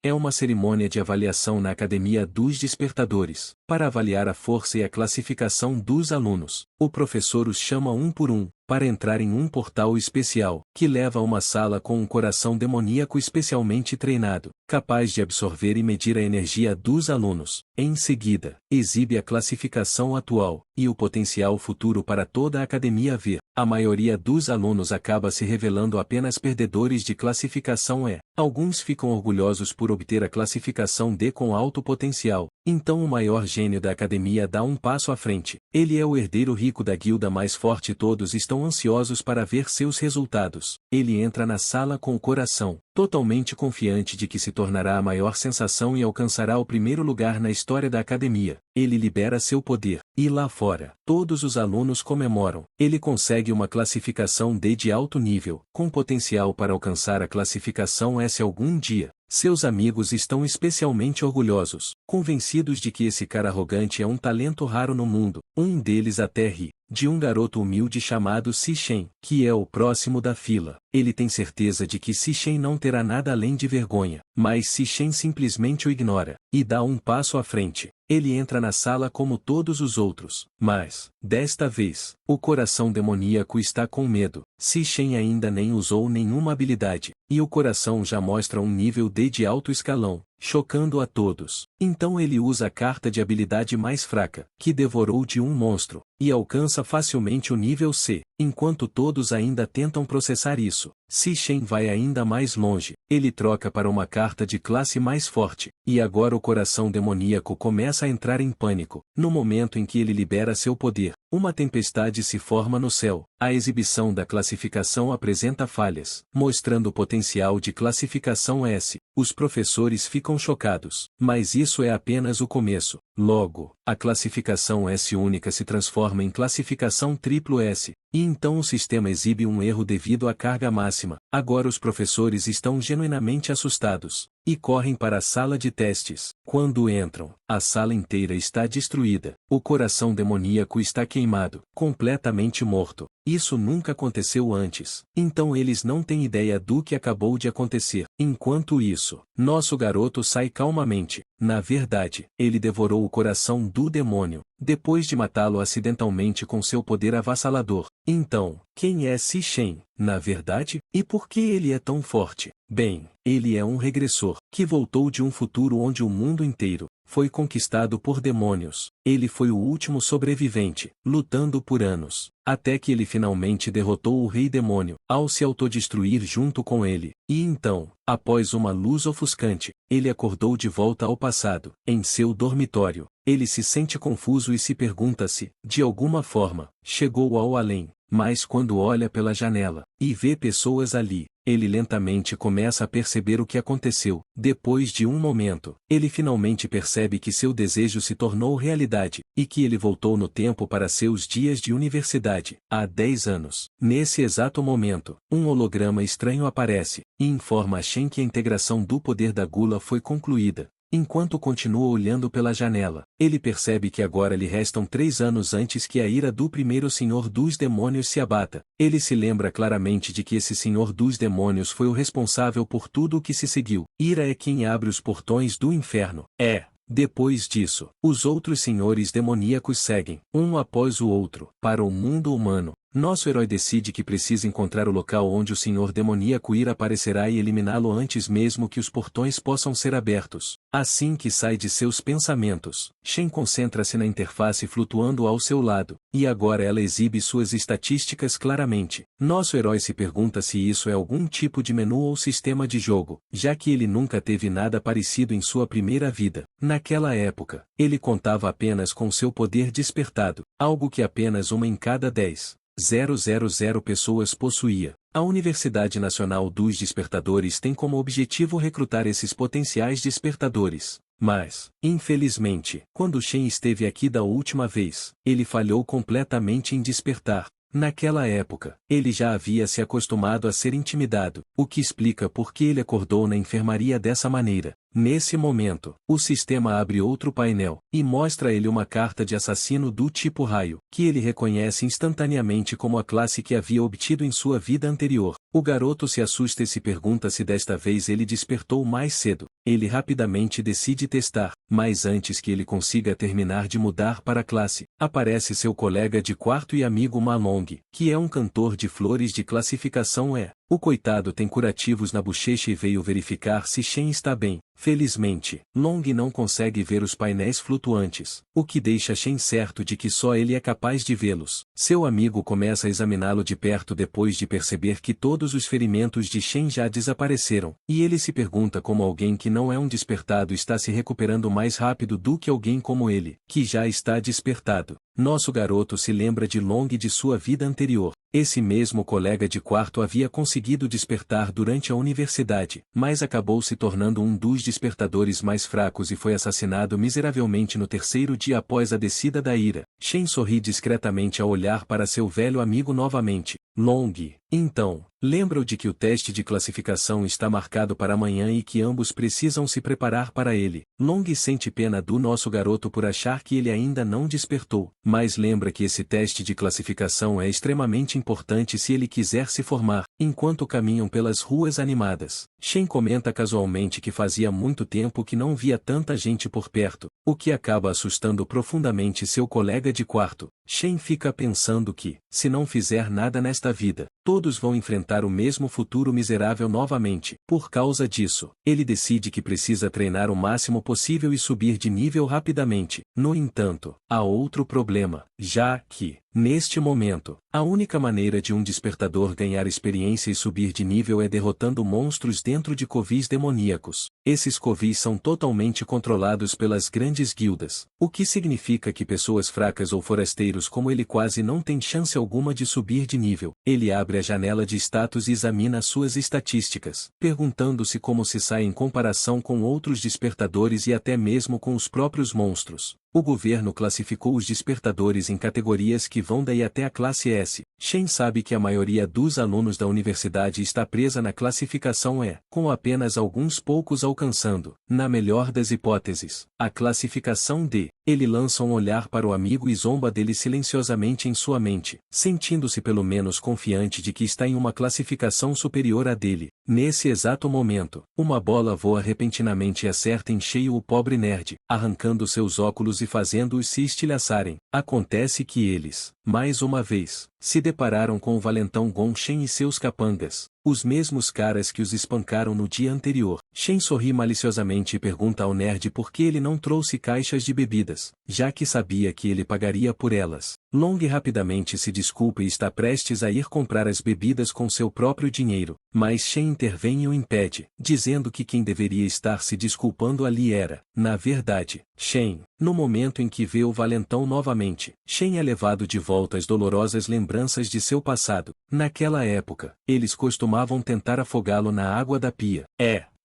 é uma cerimônia de avaliação na Academia dos Despertadores, para avaliar a força e a classificação dos alunos. O professor os chama um por um, para entrar em um portal especial, que leva a uma sala com um coração demoníaco especialmente treinado, capaz de absorver e medir a energia dos alunos. Em seguida, exibe a classificação atual, e o potencial futuro para toda a academia ver. A maioria dos alunos acaba se revelando apenas perdedores de classificação E. Alguns ficam orgulhosos por obter a classificação D com alto potencial. Então o maior gênio da academia dá um passo à frente. Ele é o herdeiro rico da guilda mais forte e todos estão ansiosos para ver seus resultados. Ele entra na sala com o coração totalmente confiante de que se tornará a maior sensação e alcançará o primeiro lugar na história da academia. Ele libera seu poder, e lá fora, todos os alunos comemoram. Ele consegue uma classificação D de alto nível, com potencial para alcançar a classificação S algum dia. Seus amigos estão especialmente orgulhosos, convencidos de que esse cara arrogante é um talento raro no mundo. Um deles até ri de um garoto humilde chamado Sishen, que é o próximo da fila. Ele tem certeza de que Sishen não terá nada além de vergonha, mas Sishen simplesmente o ignora, e dá um passo à frente. Ele entra na sala como todos os outros, mas, desta vez, o coração demoníaco está com medo. Sishen ainda nem usou nenhuma habilidade, e o coração já mostra um nível D de alto escalão, chocando a todos. Então ele usa a carta de habilidade mais fraca, que devorou de um monstro, e alcança facilmente o nível C. Enquanto todos ainda tentam processar isso, Sishen vai ainda mais longe. Ele troca para uma carta de classe mais forte, e agora o coração demoníaco começa a entrar em pânico. No momento em que ele libera seu poder, uma tempestade se forma no céu. A exibição da classificação apresenta falhas, mostrando o potencial de classificação S. Os professores ficam chocados, mas isso é apenas o começo. Logo, a classificação S única se transforma em classificação triplo S, e então o sistema exibe um erro devido à carga máxima. Agora os professores estão genuinamente assustados, e correm para a sala de testes. Quando entram, a sala inteira está destruída. O coração demoníaco está queimado, completamente morto. Isso nunca aconteceu antes. Então eles não têm ideia do que acabou de acontecer. Enquanto isso, nosso garoto sai calmamente. Na verdade, ele devorou o coração do demônio, depois de matá-lo acidentalmente com seu poder avassalador. Então, quem é Sishen, na verdade? E por que ele é tão forte? Bem, ele é um regressor, que voltou de um futuro onde o mundo inteiro foi conquistado por demônios. Ele foi o último sobrevivente, lutando por anos, até que ele finalmente derrotou o rei demônio, ao se autodestruir junto com ele. E então, após uma luz ofuscante, ele acordou de volta ao passado. Em seu dormitório, ele se sente confuso e se pergunta se, de alguma forma, chegou ao além. Mas quando olha pela janela, e vê pessoas ali, ele lentamente começa a perceber o que aconteceu. Depois de um momento, ele finalmente percebe que seu desejo se tornou realidade, e que ele voltou no tempo para seus dias de universidade, há 10 anos. Nesse exato momento, um holograma estranho aparece, e informa a Shen que a integração do poder da gula foi concluída. Enquanto continua olhando pela janela, ele percebe que agora lhe restam 3 anos antes que a ira do primeiro senhor dos demônios se abata. Ele se lembra claramente de que esse senhor dos demônios foi o responsável por tudo o que se seguiu. Ira é quem abre os portões do inferno. Depois disso, os outros senhores demoníacos seguem, um após o outro, para o mundo humano. Nosso herói decide que precisa encontrar o local onde o senhor demoníaco Ira aparecerá e eliminá-lo antes mesmo que os portões possam ser abertos. Assim que sai de seus pensamentos, Shen concentra-se na interface flutuando ao seu lado, e agora ela exibe suas estatísticas claramente. Nosso herói se pergunta se isso é algum tipo de menu ou sistema de jogo, já que ele nunca teve nada parecido em sua primeira vida. Naquela época, ele contava apenas com seu poder despertado, algo que apenas uma em cada 10,000 pessoas possuía. A Universidade Nacional dos Despertadores tem como objetivo recrutar esses potenciais despertadores. Mas, infelizmente, quando Shen esteve aqui da última vez, ele falhou completamente em despertar. Naquela época, ele já havia se acostumado a ser intimidado, o que explica por que ele acordou na enfermaria dessa maneira. Nesse momento, o sistema abre outro painel, e mostra a ele uma carta de assassino do tipo raio, que ele reconhece instantaneamente como a classe que havia obtido em sua vida anterior. O garoto se assusta e se pergunta se desta vez ele despertou mais cedo. Ele rapidamente decide testar, mas antes que ele consiga terminar de mudar para a classe, aparece seu colega de quarto e amigo Malong, que é um cantor de flores de classificação E. O coitado tem curativos na bochecha e veio verificar se Shen está bem. Felizmente, Long não consegue ver os painéis flutuantes, o que deixa Shen certo de que só ele é capaz de vê-los. Seu amigo começa a examiná-lo de perto depois de perceber que todos os ferimentos de Shen já desapareceram, e ele se pergunta como alguém que não é um despertado está se recuperando mais rápido do que alguém como ele, que já está despertado. Nosso garoto se lembra de Long e de sua vida anterior. Esse mesmo colega de quarto havia conseguido despertar durante a universidade, mas acabou se tornando um dos despertadores mais fracos e foi assassinado miseravelmente no terceiro dia após a descida da ira. Shen sorri discretamente ao olhar para seu velho amigo novamente. Long, então, lembra-o de que o teste de classificação está marcado para amanhã e que ambos precisam se preparar para ele. Long sente pena do nosso garoto por achar que ele ainda não despertou, mas lembra que esse teste de classificação é extremamente importante se ele quiser se formar. Enquanto caminham pelas ruas animadas, Shen comenta casualmente que fazia muito tempo que não via tanta gente por perto, o que acaba assustando profundamente seu colega de quarto. Shen fica pensando que, se não fizer nada nesta vida, todos vão enfrentar o mesmo futuro miserável novamente. Por causa disso, ele decide que precisa treinar o máximo possível e subir de nível rapidamente. No entanto, há outro problema, já que, neste momento, a única maneira de um despertador ganhar experiência e subir de nível é derrotando monstros dentro de covis demoníacos. Esses covis são totalmente controlados pelas grandes guildas, o que significa que pessoas fracas ou forasteiros como ele quase não têm chance alguma de subir de nível. Ele abre a janela de status e examina suas estatísticas, perguntando-se como se sai em comparação com outros despertadores e até mesmo com os próprios monstros. O governo classificou os despertadores em categorias que vão daí até a classe S. Shen sabe que a maioria dos alunos da universidade está presa na classificação E, com apenas alguns poucos alcançando, na melhor das hipóteses, a classificação D. Ele lança um olhar para o amigo e zomba dele silenciosamente em sua mente, sentindo-se pelo menos confiante de que está em uma classificação superior à dele. Nesse exato momento, uma bola voa repentinamente e acerta em cheio o pobre nerd, arrancando seus óculos e fazendo-os se estilhaçarem. Acontece que eles, mais uma vez, se depararam com o valentão Gong Shen e seus capangas, os mesmos caras que os espancaram no dia anterior. Shen sorri maliciosamente e pergunta ao nerd por que ele não trouxe caixas de bebidas, já que sabia que ele pagaria por elas. Long rapidamente se desculpa e está prestes a ir comprar as bebidas com seu próprio dinheiro, mas Shen intervém e o impede, dizendo que quem deveria estar se desculpando ali era, na verdade, Shen. No momento em que vê o valentão novamente, Shen é levado de volta às dolorosas lembranças de seu passado. Naquela época, eles costumavam tentar afogá-lo na água da pia.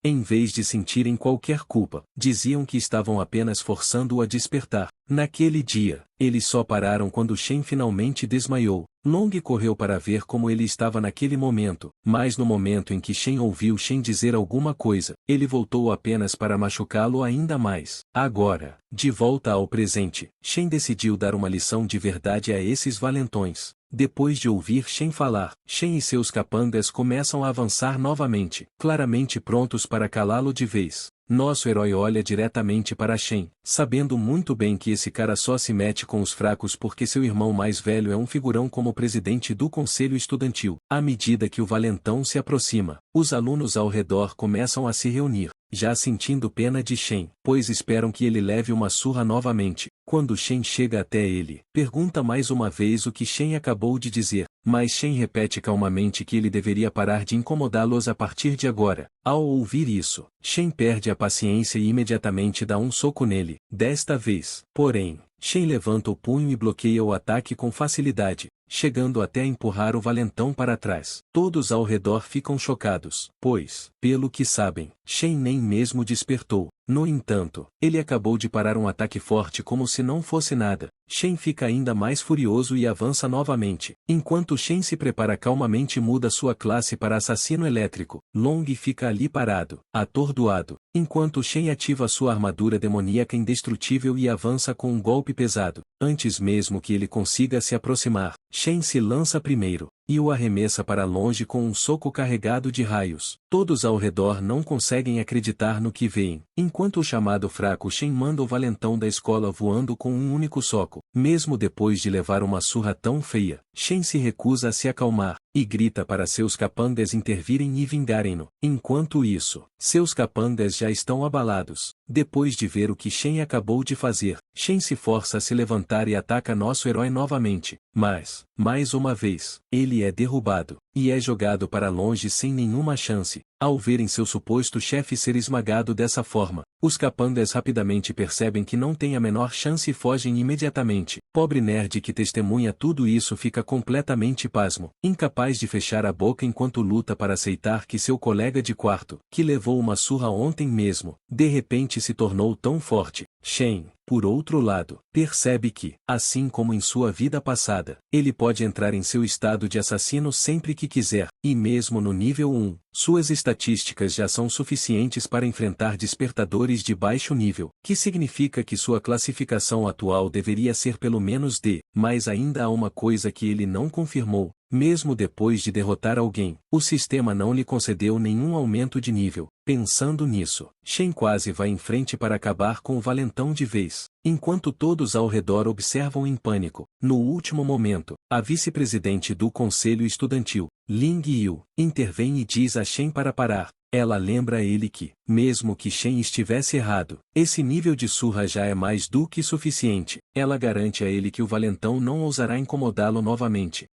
Em vez de sentirem qualquer culpa, diziam que estavam apenas forçando-o a despertar. Naquele dia, eles só pararam quando Shen finalmente desmaiou. Long correu para ver como ele estava naquele momento, mas no momento em que Shen ouviu Shen dizer alguma coisa, ele voltou apenas para machucá-lo ainda mais. Agora, de volta ao presente, Shen decidiu dar uma lição de verdade a esses valentões. Depois de ouvir Shen falar, Shen e seus capangas começam a avançar novamente, claramente prontos para calá-lo de vez. Nosso herói olha diretamente para Shen, sabendo muito bem que esse cara só se mete com os fracos porque seu irmão mais velho é um figurão como presidente do conselho estudantil. À medida que o valentão se aproxima, os alunos ao redor começam a se reunir, já sentindo pena de Shen, pois esperam que ele leve uma surra novamente. Quando Shen chega até ele, pergunta mais uma vez o que Shen acabou de dizer, mas Shen repete calmamente que ele deveria parar de incomodá-los a partir de agora. Ao ouvir isso, Shen perde a paciência e imediatamente dá um soco nele. Desta vez, porém, Shen levanta o punho e bloqueia o ataque com facilidade, chegando até a empurrar o valentão para trás. Todos ao redor ficam chocados, pois, pelo que sabem, Shen nem mesmo despertou. No entanto, ele acabou de parar um ataque forte como se não fosse nada. Shen fica ainda mais furioso e avança novamente. Enquanto Shen se prepara calmamente e muda sua classe para assassino elétrico, Long fica ali parado, atordoado, enquanto Shen ativa sua armadura demoníaca indestrutível e avança com um golpe pesado. Antes mesmo que ele consiga se aproximar, Shen se lança primeiro, e o arremessa para longe com um soco carregado de raios. Todos ao redor não conseguem acreditar no que veem, enquanto o chamado fraco Shen manda o valentão da escola voando com um único soco. Mesmo depois de levar uma surra tão feia, Shen se recusa a se acalmar, e grita para seus capangas intervirem e vingarem-no. Enquanto isso, seus capangas já estão abalados. Depois de ver o que Shen acabou de fazer, Shen se força a se levantar e ataca nosso herói novamente. Mas, mais uma vez, ele é derrubado, e é jogado para longe sem nenhuma chance. Ao verem seu suposto chefe ser esmagado dessa forma, os capangas rapidamente percebem que não tem a menor chance e fogem imediatamente. Pobre nerd que testemunha tudo isso fica completamente pasmo, incapaz de fechar a boca enquanto luta para aceitar que seu colega de quarto, que levou uma surra ontem mesmo, de repente se tornou tão forte. Shen, por outro lado, percebe que, assim como em sua vida passada, ele pode entrar em seu estado de assassino sempre que quiser, e mesmo no nível 1, suas estatísticas já são suficientes para enfrentar despertadores de baixo nível, que significa que sua classificação atual deveria ser pelo menos D, mas ainda há uma coisa que ele não confirmou. Mesmo depois de derrotar alguém, o sistema não lhe concedeu nenhum aumento de nível. Pensando nisso, Shen quase vai em frente para acabar com o valentão de vez. Enquanto todos ao redor observam em pânico, no último momento, a vice-presidente do conselho estudantil, Ling Yu, intervém e diz a Shen para parar. Ela lembra a ele que, mesmo que Shen estivesse errado, esse nível de surra já é mais do que suficiente. Ela garante a ele que o valentão não ousará incomodá-lo novamente.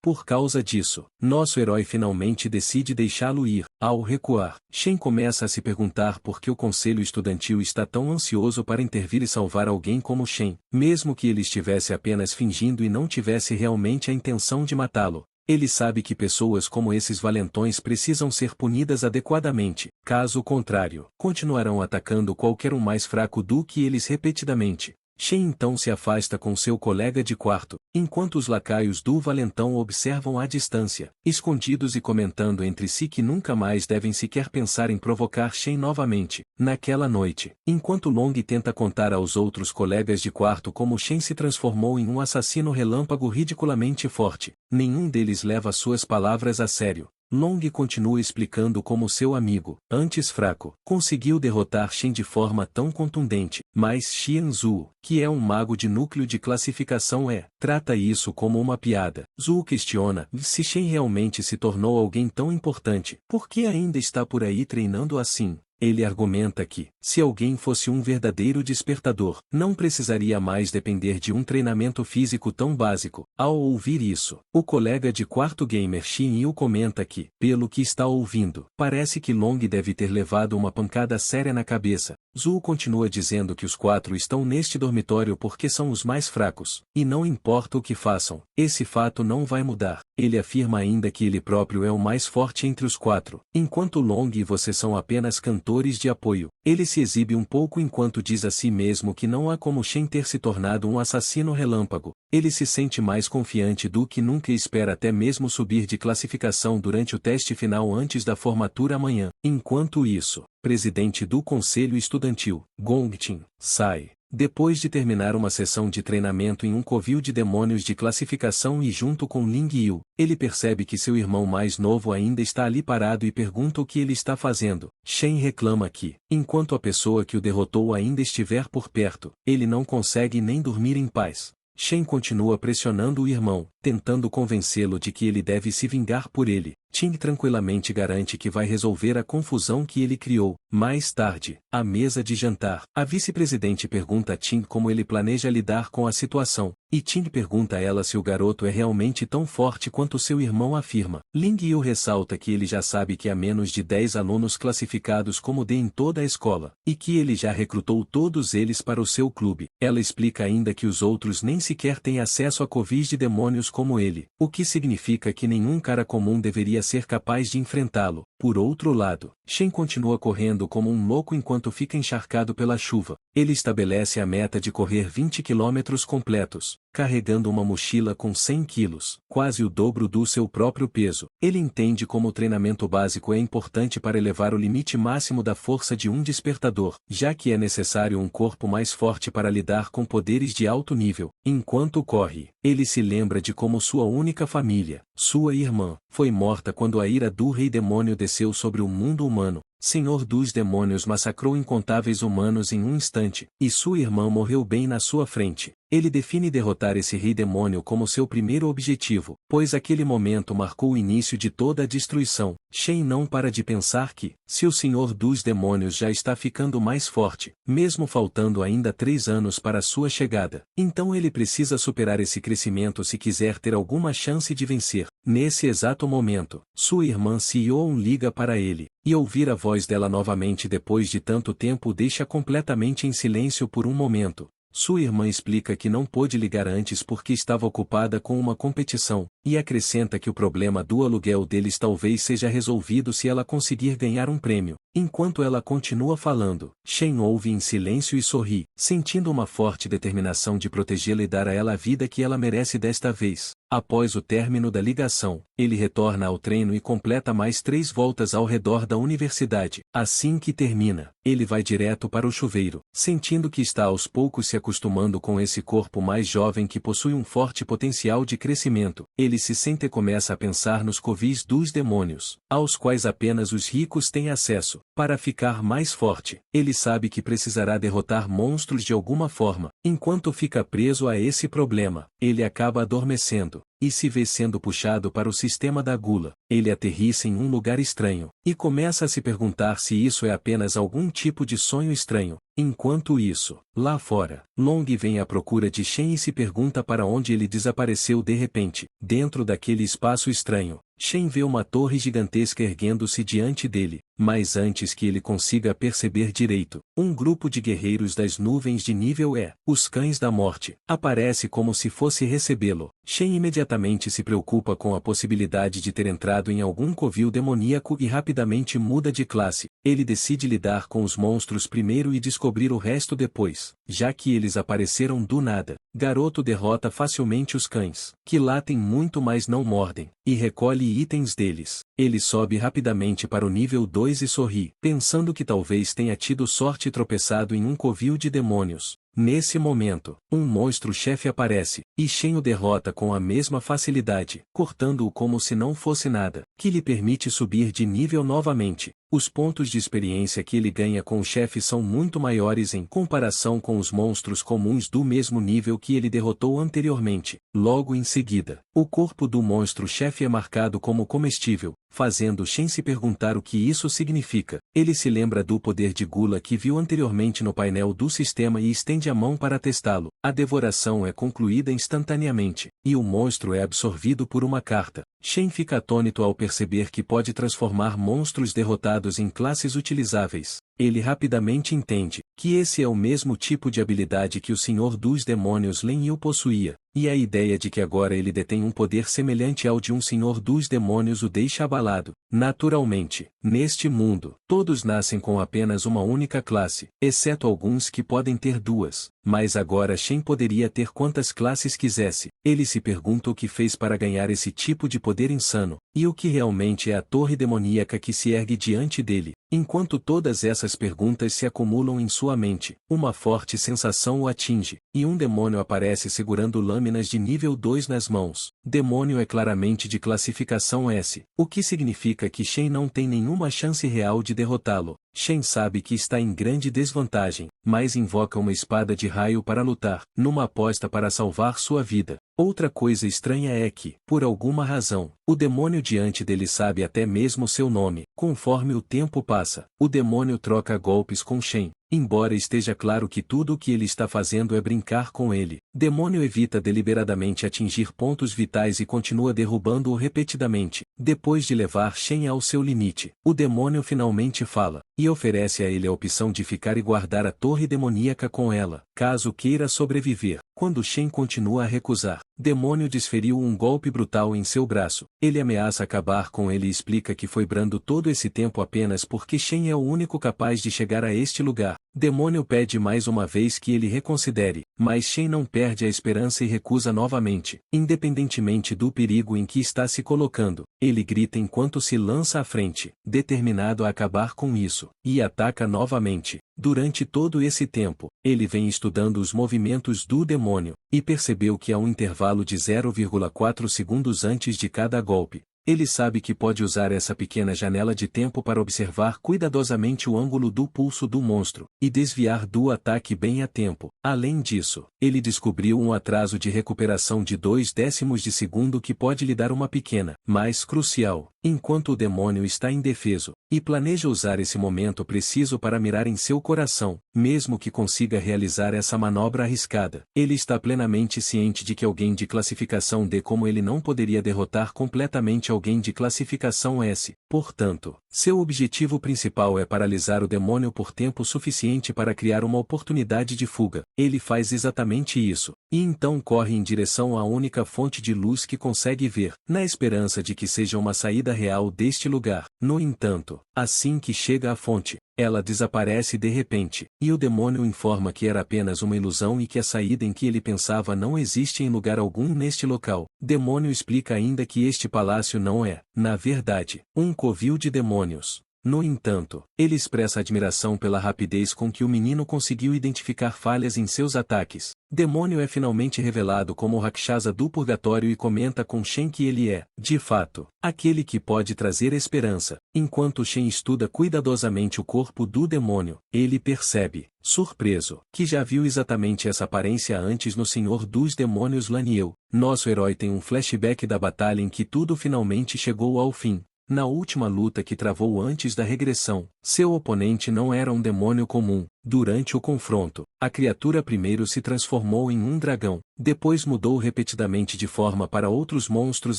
Por causa disso, nosso herói finalmente decide deixá-lo ir. Ao recuar, Shen começa a se perguntar por que o conselho estudantil está tão ansioso para intervir e salvar alguém como Shen, mesmo que ele estivesse apenas fingindo e não tivesse realmente a intenção de matá-lo. Ele sabe que pessoas como esses valentões precisam ser punidas adequadamente, caso contrário, continuarão atacando qualquer um mais fraco do que eles repetidamente. Shen então se afasta com seu colega de quarto, enquanto os lacaios do valentão observam à distância, escondidos e comentando entre si que nunca mais devem sequer pensar em provocar Shen novamente. Naquela noite, enquanto Long tenta contar aos outros colegas de quarto como Shen se transformou em um assassino relâmpago ridiculamente forte, nenhum deles leva suas palavras a sério. Long continua explicando como seu amigo, antes fraco, conseguiu derrotar Shen de forma tão contundente, mas Xian Zhu, que é um mago de núcleo de classificação trata isso como uma piada. Zhu questiona se Shen realmente se tornou alguém tão importante, por que ainda está por aí treinando assim? Ele argumenta que, se alguém fosse um verdadeiro despertador, não precisaria mais depender de um treinamento físico tão básico. Ao ouvir isso, o colega de quarto gamer Xin Yu comenta que, pelo que está ouvindo, parece que Long deve ter levado uma pancada séria na cabeça. Zhu continua dizendo que os quatro estão neste dormitório porque são os mais fracos, e não importa o que façam, esse fato não vai mudar. Ele afirma ainda que ele próprio é o mais forte entre os quatro, enquanto Long e você são apenas cantores de apoio. Ele se exibe um pouco enquanto diz a si mesmo que não há como Shen ter se tornado um assassino relâmpago. Ele se sente mais confiante do que nunca e espera até mesmo subir de classificação durante o teste final antes da formatura amanhã. Enquanto isso, presidente do conselho estudantil, Gongqing, sai. Depois de terminar uma sessão de treinamento em um covil de demônios de classificação e junto com Ling Yu, ele percebe que seu irmão mais novo ainda está ali parado e pergunta o que ele está fazendo. Shen reclama que, enquanto a pessoa que o derrotou ainda estiver por perto, ele não consegue nem dormir em paz. Shen continua pressionando o irmão, tentando convencê-lo de que ele deve se vingar por ele. Ting tranquilamente garante que vai resolver a confusão que ele criou. Mais tarde, à mesa de jantar, a vice-presidente pergunta a Ting como ele planeja lidar com a situação, e Ting pergunta a ela se o garoto é realmente tão forte quanto seu irmão afirma. Ling Yu ressalta que ele já sabe que há menos de 10 alunos classificados como D em toda a escola, e que ele já recrutou todos eles para o seu clube. Ela explica ainda que os outros nem sequer têm acesso a covis de demônios como ele, o que significa que nenhum cara comum deveria deveria ser capaz de enfrentá-lo. Por outro lado, Shen continua correndo como um louco enquanto fica encharcado pela chuva. Ele estabelece a meta de correr 20 quilômetros completos, carregando uma mochila com 100 quilos, quase o dobro do seu próprio peso. Ele entende como o treinamento básico é importante para elevar o limite máximo da força de um despertador, já que é necessário um corpo mais forte para lidar com poderes de alto nível. Enquanto corre, ele se lembra de como sua única família, sua irmã, foi morta quando a ira do rei demônio desceu sobre o mundo humano. Senhor dos demônios massacrou incontáveis humanos em um instante, e sua irmã morreu bem na sua frente. Ele define derrotar esse rei demônio como seu primeiro objetivo, pois aquele momento marcou o início de toda a destruição. Shen não para de pensar que, se o Senhor dos demônios já está ficando mais forte, mesmo faltando ainda 3 anos para sua chegada, então ele precisa superar esse crescimento se quiser ter alguma chance de vencer. Nesse exato momento, sua irmã Sion liga para ele, e ouvir a voz dela novamente depois de tanto tempo o deixa completamente em silêncio por um momento. Sua irmã explica que não pôde ligar antes porque estava ocupada com uma competição, e acrescenta que o problema do aluguel deles talvez seja resolvido se ela conseguir ganhar um prêmio. Enquanto ela continua falando, Shen ouve em silêncio e sorri, sentindo uma forte determinação de protegê-la e dar a ela a vida que ela merece desta vez. Após o término da ligação, ele retorna ao treino e completa mais 3 voltas ao redor da universidade. Assim que termina, ele vai direto para o chuveiro, sentindo que está aos poucos se acostumando com esse corpo mais jovem que possui um forte potencial de crescimento. Ele se sente e começa a pensar nos covis dos demônios, aos quais apenas os ricos têm acesso. Para ficar mais forte, ele sabe que precisará derrotar monstros de alguma forma. Enquanto fica preso a esse problema, ele acaba adormecendo, e se vê sendo puxado para o sistema da gula. Ele aterrissa em um lugar estranho, e começa a se perguntar se isso é apenas algum tipo de sonho estranho. Enquanto isso, lá fora, Long vem à procura de Shen e se pergunta para onde ele desapareceu de repente. Dentro daquele espaço estranho, Shen vê uma torre gigantesca erguendo-se diante dele, mas antes que ele consiga perceber direito, um grupo de guerreiros das nuvens de nível E, os Cães da Morte, aparece como se fosse recebê-lo. Shen imediatamente se preocupa com a possibilidade de ter entrado em algum covil demoníaco e rapidamente muda de classe. Ele decide lidar com os monstros primeiro e descobrir o resto depois, já que eles apareceram do nada. Garoto derrota facilmente os cães, que latem muito mas não mordem, e recolhe itens deles. Ele sobe rapidamente para o nível 2 e sorri, pensando que talvez tenha tido sorte e tropeçado em um covil de demônios. Nesse momento, um monstro-chefe aparece, e Shen o derrota com a mesma facilidade, cortando-o como se não fosse nada, que lhe permite subir de nível novamente. Os pontos de experiência que ele ganha com o chefe são muito maiores em comparação com os monstros comuns do mesmo nível que ele derrotou anteriormente. Logo em seguida, o corpo do monstro-chefe é marcado como comestível, fazendo Shen se perguntar o que isso significa. Ele se lembra do poder de gula que viu anteriormente no painel do sistema e estende a mão para testá-lo. A devoração é concluída instantaneamente, e o monstro é absorvido por uma carta. Shen fica atônito ao perceber que pode transformar monstros derrotados em classes utilizáveis. Ele rapidamente entende que esse é o mesmo tipo de habilidade que o Senhor dos Demônios Len Yu possuía, e a ideia de que agora ele detém um poder semelhante ao de um Senhor dos Demônios o deixa abalado. Naturalmente, neste mundo, todos nascem com apenas uma única classe, exceto alguns que podem ter 2, mas agora Shen poderia ter quantas classes quisesse. Ele se pergunta o que fez para ganhar esse tipo de poder insano, e o que realmente é a torre demoníaca que se ergue diante dele. Enquanto todas essas perguntas se acumulam em sua mente, uma forte sensação o atinge, e um demônio aparece segurando lâminas de nível 2 nas mãos. Demônio é claramente de classificação S, o que significa que Shen não tem nenhuma chance real de derrotá-lo. Shen sabe que está em grande desvantagem, mas invoca uma espada de raio para lutar, numa aposta para salvar sua vida. Outra coisa estranha é que, por alguma razão, o demônio diante dele sabe até mesmo seu nome. Conforme o tempo passa, o demônio troca golpes com Shen. Embora esteja claro que tudo o que ele está fazendo é brincar com ele, Demônio evita deliberadamente atingir pontos vitais e continua derrubando-o repetidamente. Depois de levar Shen ao seu limite, o demônio finalmente fala, e oferece a ele a opção de ficar e guardar a torre demoníaca com ela, caso queira sobreviver. Quando Shen continua a recusar, Demônio desferiu um golpe brutal em seu braço. Ele ameaça acabar com ele e explica que foi brando todo esse tempo apenas porque Shen é o único capaz de chegar a este lugar. Demônio pede mais uma vez que ele reconsidere, mas Shen não perde a esperança e recusa novamente. Independentemente do perigo em que está se colocando, ele grita enquanto se lança à frente, determinado a acabar com isso, e ataca novamente. Durante todo esse tempo, ele vem estudando os movimentos do demônio, e percebeu que há um intervalo de 0,4 segundos antes de cada golpe. Ele sabe que pode usar essa pequena janela de tempo para observar cuidadosamente o ângulo do pulso do monstro, e desviar do ataque bem a tempo. Além disso, ele descobriu um atraso de recuperação de 0,2 de segundo que pode lhe dar uma pequena, mas crucial, enquanto o demônio está indefeso, e planeja usar esse momento preciso para mirar em seu coração, mesmo que consiga realizar essa manobra arriscada. Ele está plenamente ciente de que alguém de classificação D como ele não poderia derrotar completamente alguém de classificação S. Portanto, seu objetivo principal é paralisar o demônio por tempo suficiente para criar uma oportunidade de fuga. Ele faz exatamente isso, e então corre em direção à única fonte de luz que consegue ver, na esperança de que seja uma saída real deste lugar. No entanto, assim que chega à fonte, ela desaparece de repente, e o demônio informa que era apenas uma ilusão e que a saída em que ele pensava não existe em lugar algum neste local. Demônio explica ainda que este palácio não é, na verdade, um covil de demônios. No entanto, ele expressa admiração pela rapidez com que o menino conseguiu identificar falhas em seus ataques. Demônio é finalmente revelado como o Rakshasa do Purgatório e comenta com Shen que ele é, de fato, aquele que pode trazer esperança. Enquanto Shen estuda cuidadosamente o corpo do demônio, ele percebe, surpreso, que já viu exatamente essa aparência antes no Senhor dos Demônios Laniel. Nosso herói tem um flashback da batalha em que tudo finalmente chegou ao fim. Na última luta que travou antes da regressão, seu oponente não era um demônio comum. Durante o confronto, a criatura primeiro se transformou em um dragão, depois mudou repetidamente de forma para outros monstros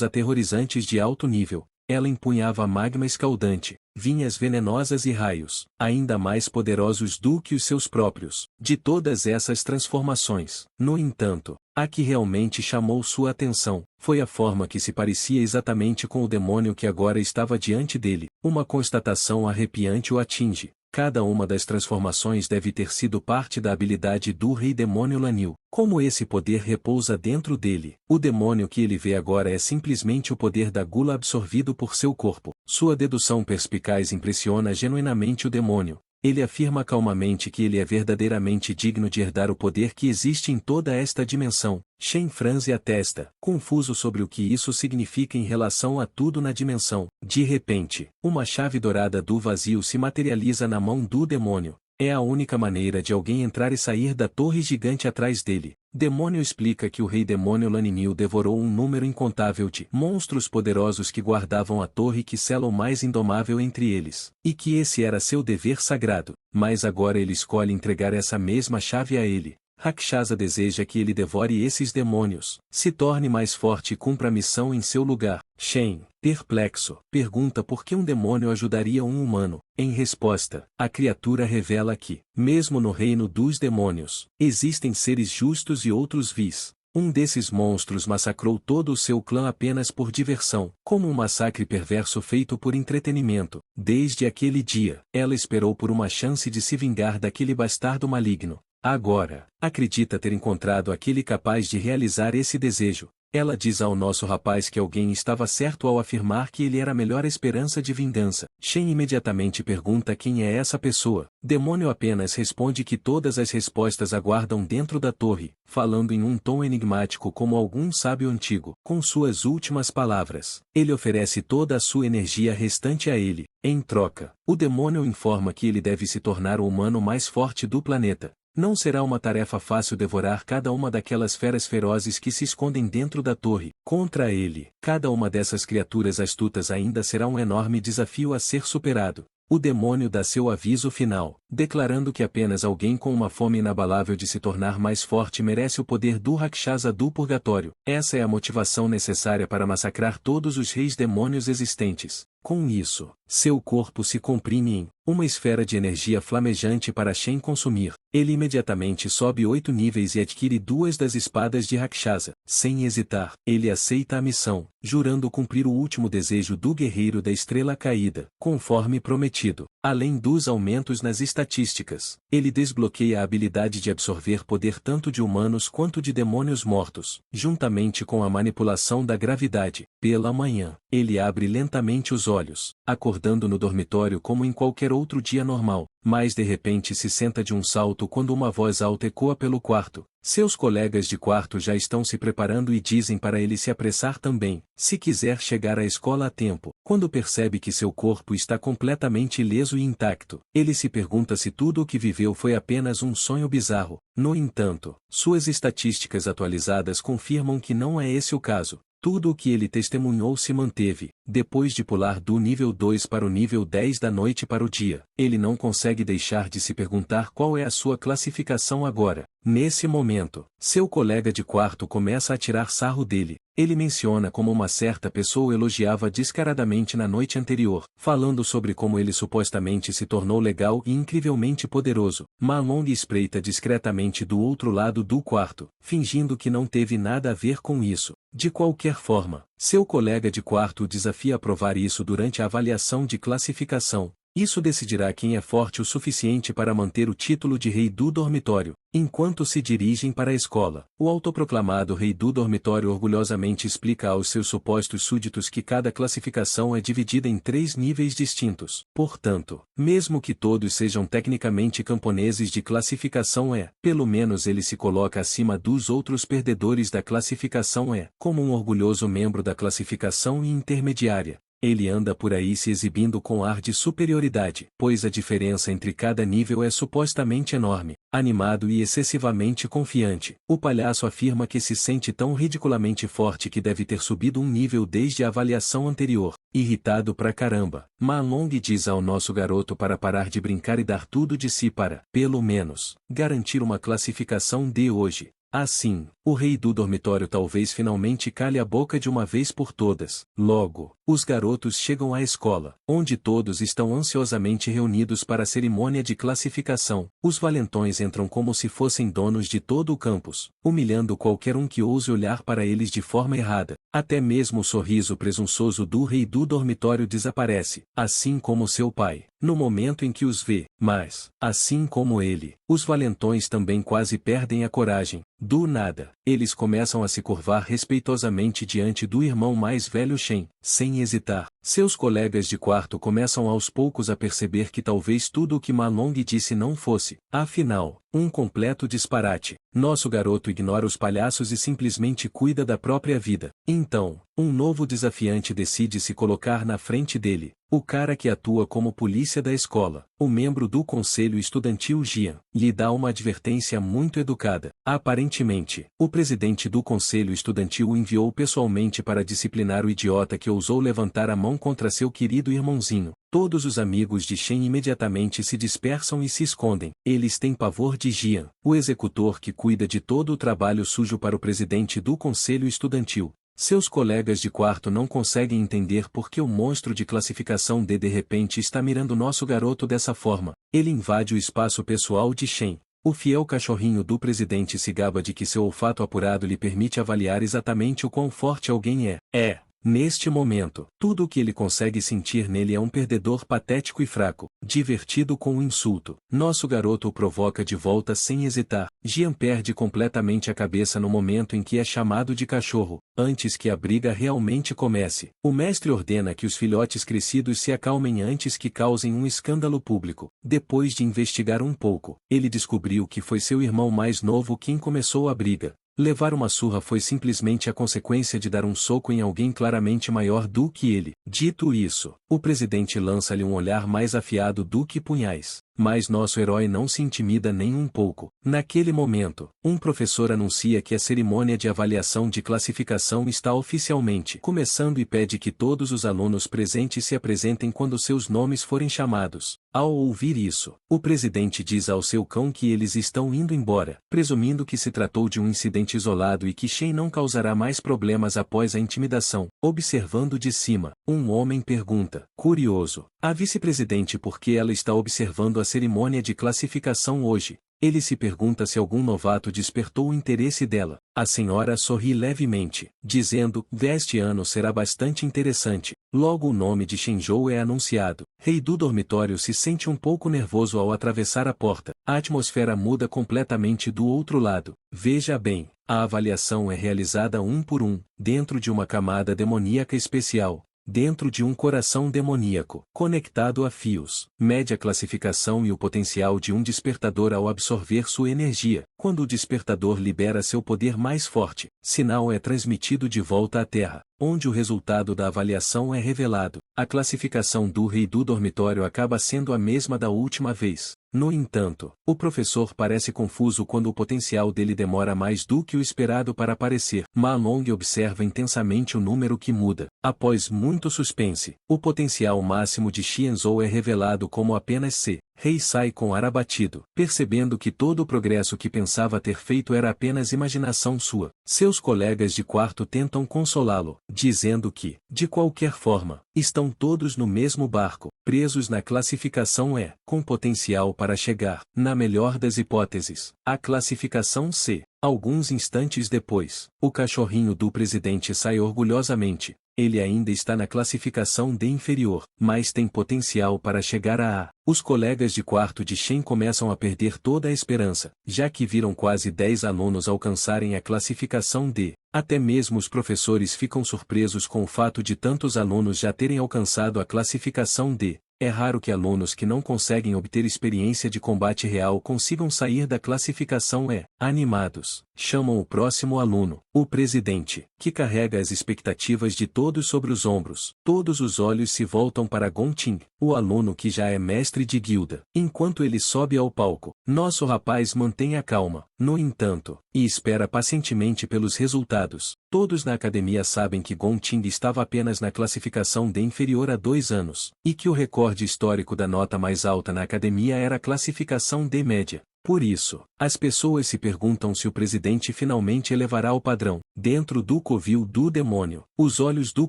aterrorizantes de alto nível. Ela empunhava magma escaldante, vinhas venenosas e raios, ainda mais poderosos do que os seus próprios. De todas essas transformações, no entanto, a que realmente chamou sua atenção, foi a forma que se parecia exatamente com o demônio que agora estava diante dele. Uma constatação arrepiante o atinge. Cada uma das transformações deve ter sido parte da habilidade do Rei Demônio Laniel. Como esse poder repousa dentro dele, o demônio que ele vê agora é simplesmente o poder da gula absorvido por seu corpo. Sua dedução perspicaz impressiona genuinamente o demônio. Ele afirma calmamente que ele é verdadeiramente digno de herdar o poder que existe em toda esta dimensão. Shen franze a testa, confuso sobre o que isso significa em relação a tudo na dimensão. De repente, uma chave dourada do vazio se materializa na mão do demônio. É a única maneira de alguém entrar e sair da torre gigante atrás dele. Demônio explica que o Rei Demônio Laniel devorou um número incontável de monstros poderosos que guardavam a torre que sela o mais indomável entre eles, e que esse era seu dever sagrado, mas agora ele escolhe entregar essa mesma chave a ele. Rakshasa deseja que ele devore esses demônios, se torne mais forte e cumpra a missão em seu lugar. Shen, perplexo, pergunta por que um demônio ajudaria um humano. Em resposta, a criatura revela que, mesmo no reino dos demônios, existem seres justos e outros vis. Um desses monstros massacrou todo o seu clã apenas por diversão, como um massacre perverso feito por entretenimento. Desde aquele dia, ela esperou por uma chance de se vingar daquele bastardo maligno. Agora, acredita ter encontrado aquele capaz de realizar esse desejo. Ela diz ao nosso rapaz que alguém estava certo ao afirmar que ele era a melhor esperança de vingança. Shen imediatamente pergunta quem é essa pessoa. Demônio apenas responde que todas as respostas aguardam dentro da torre, falando em um tom enigmático como algum sábio antigo. Com suas últimas palavras, ele oferece toda a sua energia restante a ele. Em troca, o demônio informa que ele deve se tornar o humano mais forte do planeta. Não será uma tarefa fácil devorar cada uma daquelas feras ferozes que se escondem dentro da torre. Contra ele, cada uma dessas criaturas astutas ainda será um enorme desafio a ser superado. o demônio dá seu aviso final, declarando que apenas alguém com uma fome inabalável de se tornar mais forte merece o poder do Rakshasa do purgatório. Essa é a motivação necessária para massacrar todos os reis demônios existentes. Com isso, seu corpo se comprime em uma esfera de energia flamejante para Shen consumir. Ele imediatamente sobe 8 níveis e adquire 2 das espadas de Rakshasa. Sem hesitar, ele aceita a missão, jurando cumprir o último desejo do guerreiro da estrela caída, conforme prometido. Além dos aumentos nas estatísticas, ele desbloqueia a habilidade de absorver poder tanto de humanos quanto de demônios mortos, juntamente com a manipulação da gravidade. Pela manhã, ele abre lentamente os olhos, acordando no dormitório como em qualquer outro dia normal, mas de repente se senta de um salto quando uma voz alta ecoa pelo quarto. Seus colegas de quarto já estão se preparando e dizem para ele se apressar também, se quiser chegar à escola a tempo. Quando percebe que seu corpo está completamente ileso e intacto, ele se pergunta se tudo o que viveu foi apenas um sonho bizarro. No entanto, suas estatísticas atualizadas confirmam que não é esse o caso. Tudo o que ele testemunhou se manteve. Depois de pular do nível 2 para o nível 10 da noite para o dia, ele não consegue deixar de se perguntar qual é a sua classificação agora. Nesse momento, seu colega de quarto começa a tirar sarro dele. Ele menciona como uma certa pessoa o elogiava descaradamente na noite anterior, falando sobre como ele supostamente se tornou legal e incrivelmente poderoso. Ma Long espreita discretamente do outro lado do quarto, fingindo que não teve nada a ver com isso. De qualquer forma, seu colega de quarto o desafia a provar isso durante a avaliação de classificação. Isso decidirá quem é forte o suficiente para manter o título de rei do dormitório. Enquanto se dirigem para a escola, o autoproclamado rei do dormitório orgulhosamente explica aos seus supostos súditos que cada classificação é dividida em 3 níveis distintos. Portanto, mesmo que todos sejam tecnicamente camponeses de classificação E, pelo menos ele se coloca acima dos outros perdedores da classificação E, como um orgulhoso membro da classificação e intermediária. Ele anda por aí se exibindo com ar de superioridade, pois a diferença entre cada nível é supostamente enorme. Animado e excessivamente confiante, o palhaço afirma que se sente tão ridiculamente forte que deve ter subido um nível desde a avaliação anterior. Irritado pra caramba, Ma Long diz ao nosso garoto para parar de brincar e dar tudo de si para, pelo menos, garantir uma classificação D hoje. Assim, o rei do dormitório talvez finalmente cale a boca de uma vez por todas. Logo, os garotos chegam à escola, onde todos estão ansiosamente reunidos para a cerimônia de classificação. Os valentões entram como se fossem donos de todo o campus, humilhando qualquer um que ouse olhar para eles de forma errada. Até mesmo o sorriso presunçoso do rei do dormitório desaparece, assim como seu pai, no momento em que os vê. Mas, assim como ele, os valentões também quase perdem a coragem. Do nada, eles começam a se curvar respeitosamente diante do irmão mais velho Shen. Sem hesitar, seus colegas de quarto começam aos poucos a perceber que talvez tudo o que Ma Long disse não fosse, afinal, um completo disparate. Nosso garoto ignora os palhaços e simplesmente cuida da própria vida. Então, um novo desafiante decide se colocar na frente dele. O cara que atua como polícia da escola, o membro do conselho estudantil Jian, lhe dá uma advertência muito educada. Aparentemente, o presidente do conselho estudantil o enviou pessoalmente para disciplinar o idiota que ousou levantar a mão contra seu querido irmãozinho. Todos os amigos de Shen imediatamente se dispersam e se escondem. Eles têm pavor de Jian, o executor que cuida de todo o trabalho sujo para o presidente do conselho estudantil. Seus colegas de quarto não conseguem entender por que o monstro de classificação D de repente está mirando nosso garoto dessa forma. Ele invade o espaço pessoal de Shen. O fiel cachorrinho do presidente se gaba de que seu olfato apurado lhe permite avaliar exatamente o quão forte alguém é. Neste momento, tudo o que ele consegue sentir nele é um perdedor patético e fraco, divertido com o insulto. Nosso garoto o provoca de volta sem hesitar. Jian perde completamente a cabeça no momento em que é chamado de cachorro. Antes que a briga realmente comece, o mestre ordena que os filhotes crescidos se acalmem antes que causem um escândalo público. Depois de investigar um pouco, ele descobriu que foi seu irmão mais novo quem começou a briga. Levar uma surra foi simplesmente a consequência de dar um soco em alguém claramente maior do que ele. Dito isso, o presidente lança-lhe um olhar mais afiado do que punhais. mas nosso herói não se intimida nem um pouco. Naquele momento, um professor anuncia que a cerimônia de avaliação de classificação está oficialmente começando e pede que todos os alunos presentes se apresentem quando seus nomes forem chamados. Ao ouvir isso, o presidente diz ao seu cão que eles estão indo embora, presumindo que se tratou de um incidente isolado e que Shen não causará mais problemas após a intimidação. Observando de cima, um homem pergunta, curioso, à vice-presidente por que ela está observando a cerimônia de classificação hoje. Ele se pergunta se algum novato despertou o interesse dela. A senhora sorri levemente, dizendo, este ano será bastante interessante. Logo o nome de Shenzhou é anunciado. Rei do dormitório se sente um pouco nervoso ao atravessar a porta. A atmosfera muda completamente do outro lado. Veja bem, a avaliação é realizada um por um, dentro de uma camada demoníaca especial. Dentro de um coração demoníaco, conectado a fios, mede a classificação e o potencial de um despertador ao absorver sua energia. Quando o despertador libera seu poder mais forte, sinal é transmitido de volta à Terra, onde o resultado da avaliação é revelado. A classificação do rei do dormitório acaba sendo a mesma da última vez. No entanto, o professor parece confuso quando o potencial dele demora mais do que o esperado para aparecer. Ma Long observa intensamente o número que muda. Após muito suspense, o potencial máximo de Xianzhou é revelado como apenas C. Rei sai com ar abatido, percebendo que todo o progresso que pensava ter feito era apenas imaginação sua. Seus colegas de quarto tentam consolá-lo, dizendo que, de qualquer forma, estão todos no mesmo barco, presos na classificação E, com potencial para chegar, na melhor das hipóteses, à classificação C. Alguns instantes depois, o cachorrinho do presidente sai orgulhosamente. Ele ainda está na classificação D inferior, mas tem potencial para chegar a A. Os colegas de quarto de Shen começam a perder toda a esperança, já que viram quase 10 alunos alcançarem a classificação D. Até mesmo os professores ficam surpresos com o fato de tantos alunos já terem alcançado a classificação D. É raro que alunos que não conseguem obter experiência de combate real consigam sair da classificação E. Animados, chamam o próximo aluno, o presidente, que carrega as expectativas de todos sobre os ombros. Todos os olhos se voltam para Gongqing, o aluno que já é mestre de guilda. Enquanto ele sobe ao palco, nosso rapaz mantém a calma, no entanto, e espera pacientemente pelos resultados. Todos na academia sabem que Gongqing estava apenas na classificação D inferior há 2 anos, e que o recorde histórico da nota mais alta na academia era a classificação D média. Por isso, as pessoas se perguntam se o presidente finalmente elevará o padrão. Dentro do covil do demônio, os olhos do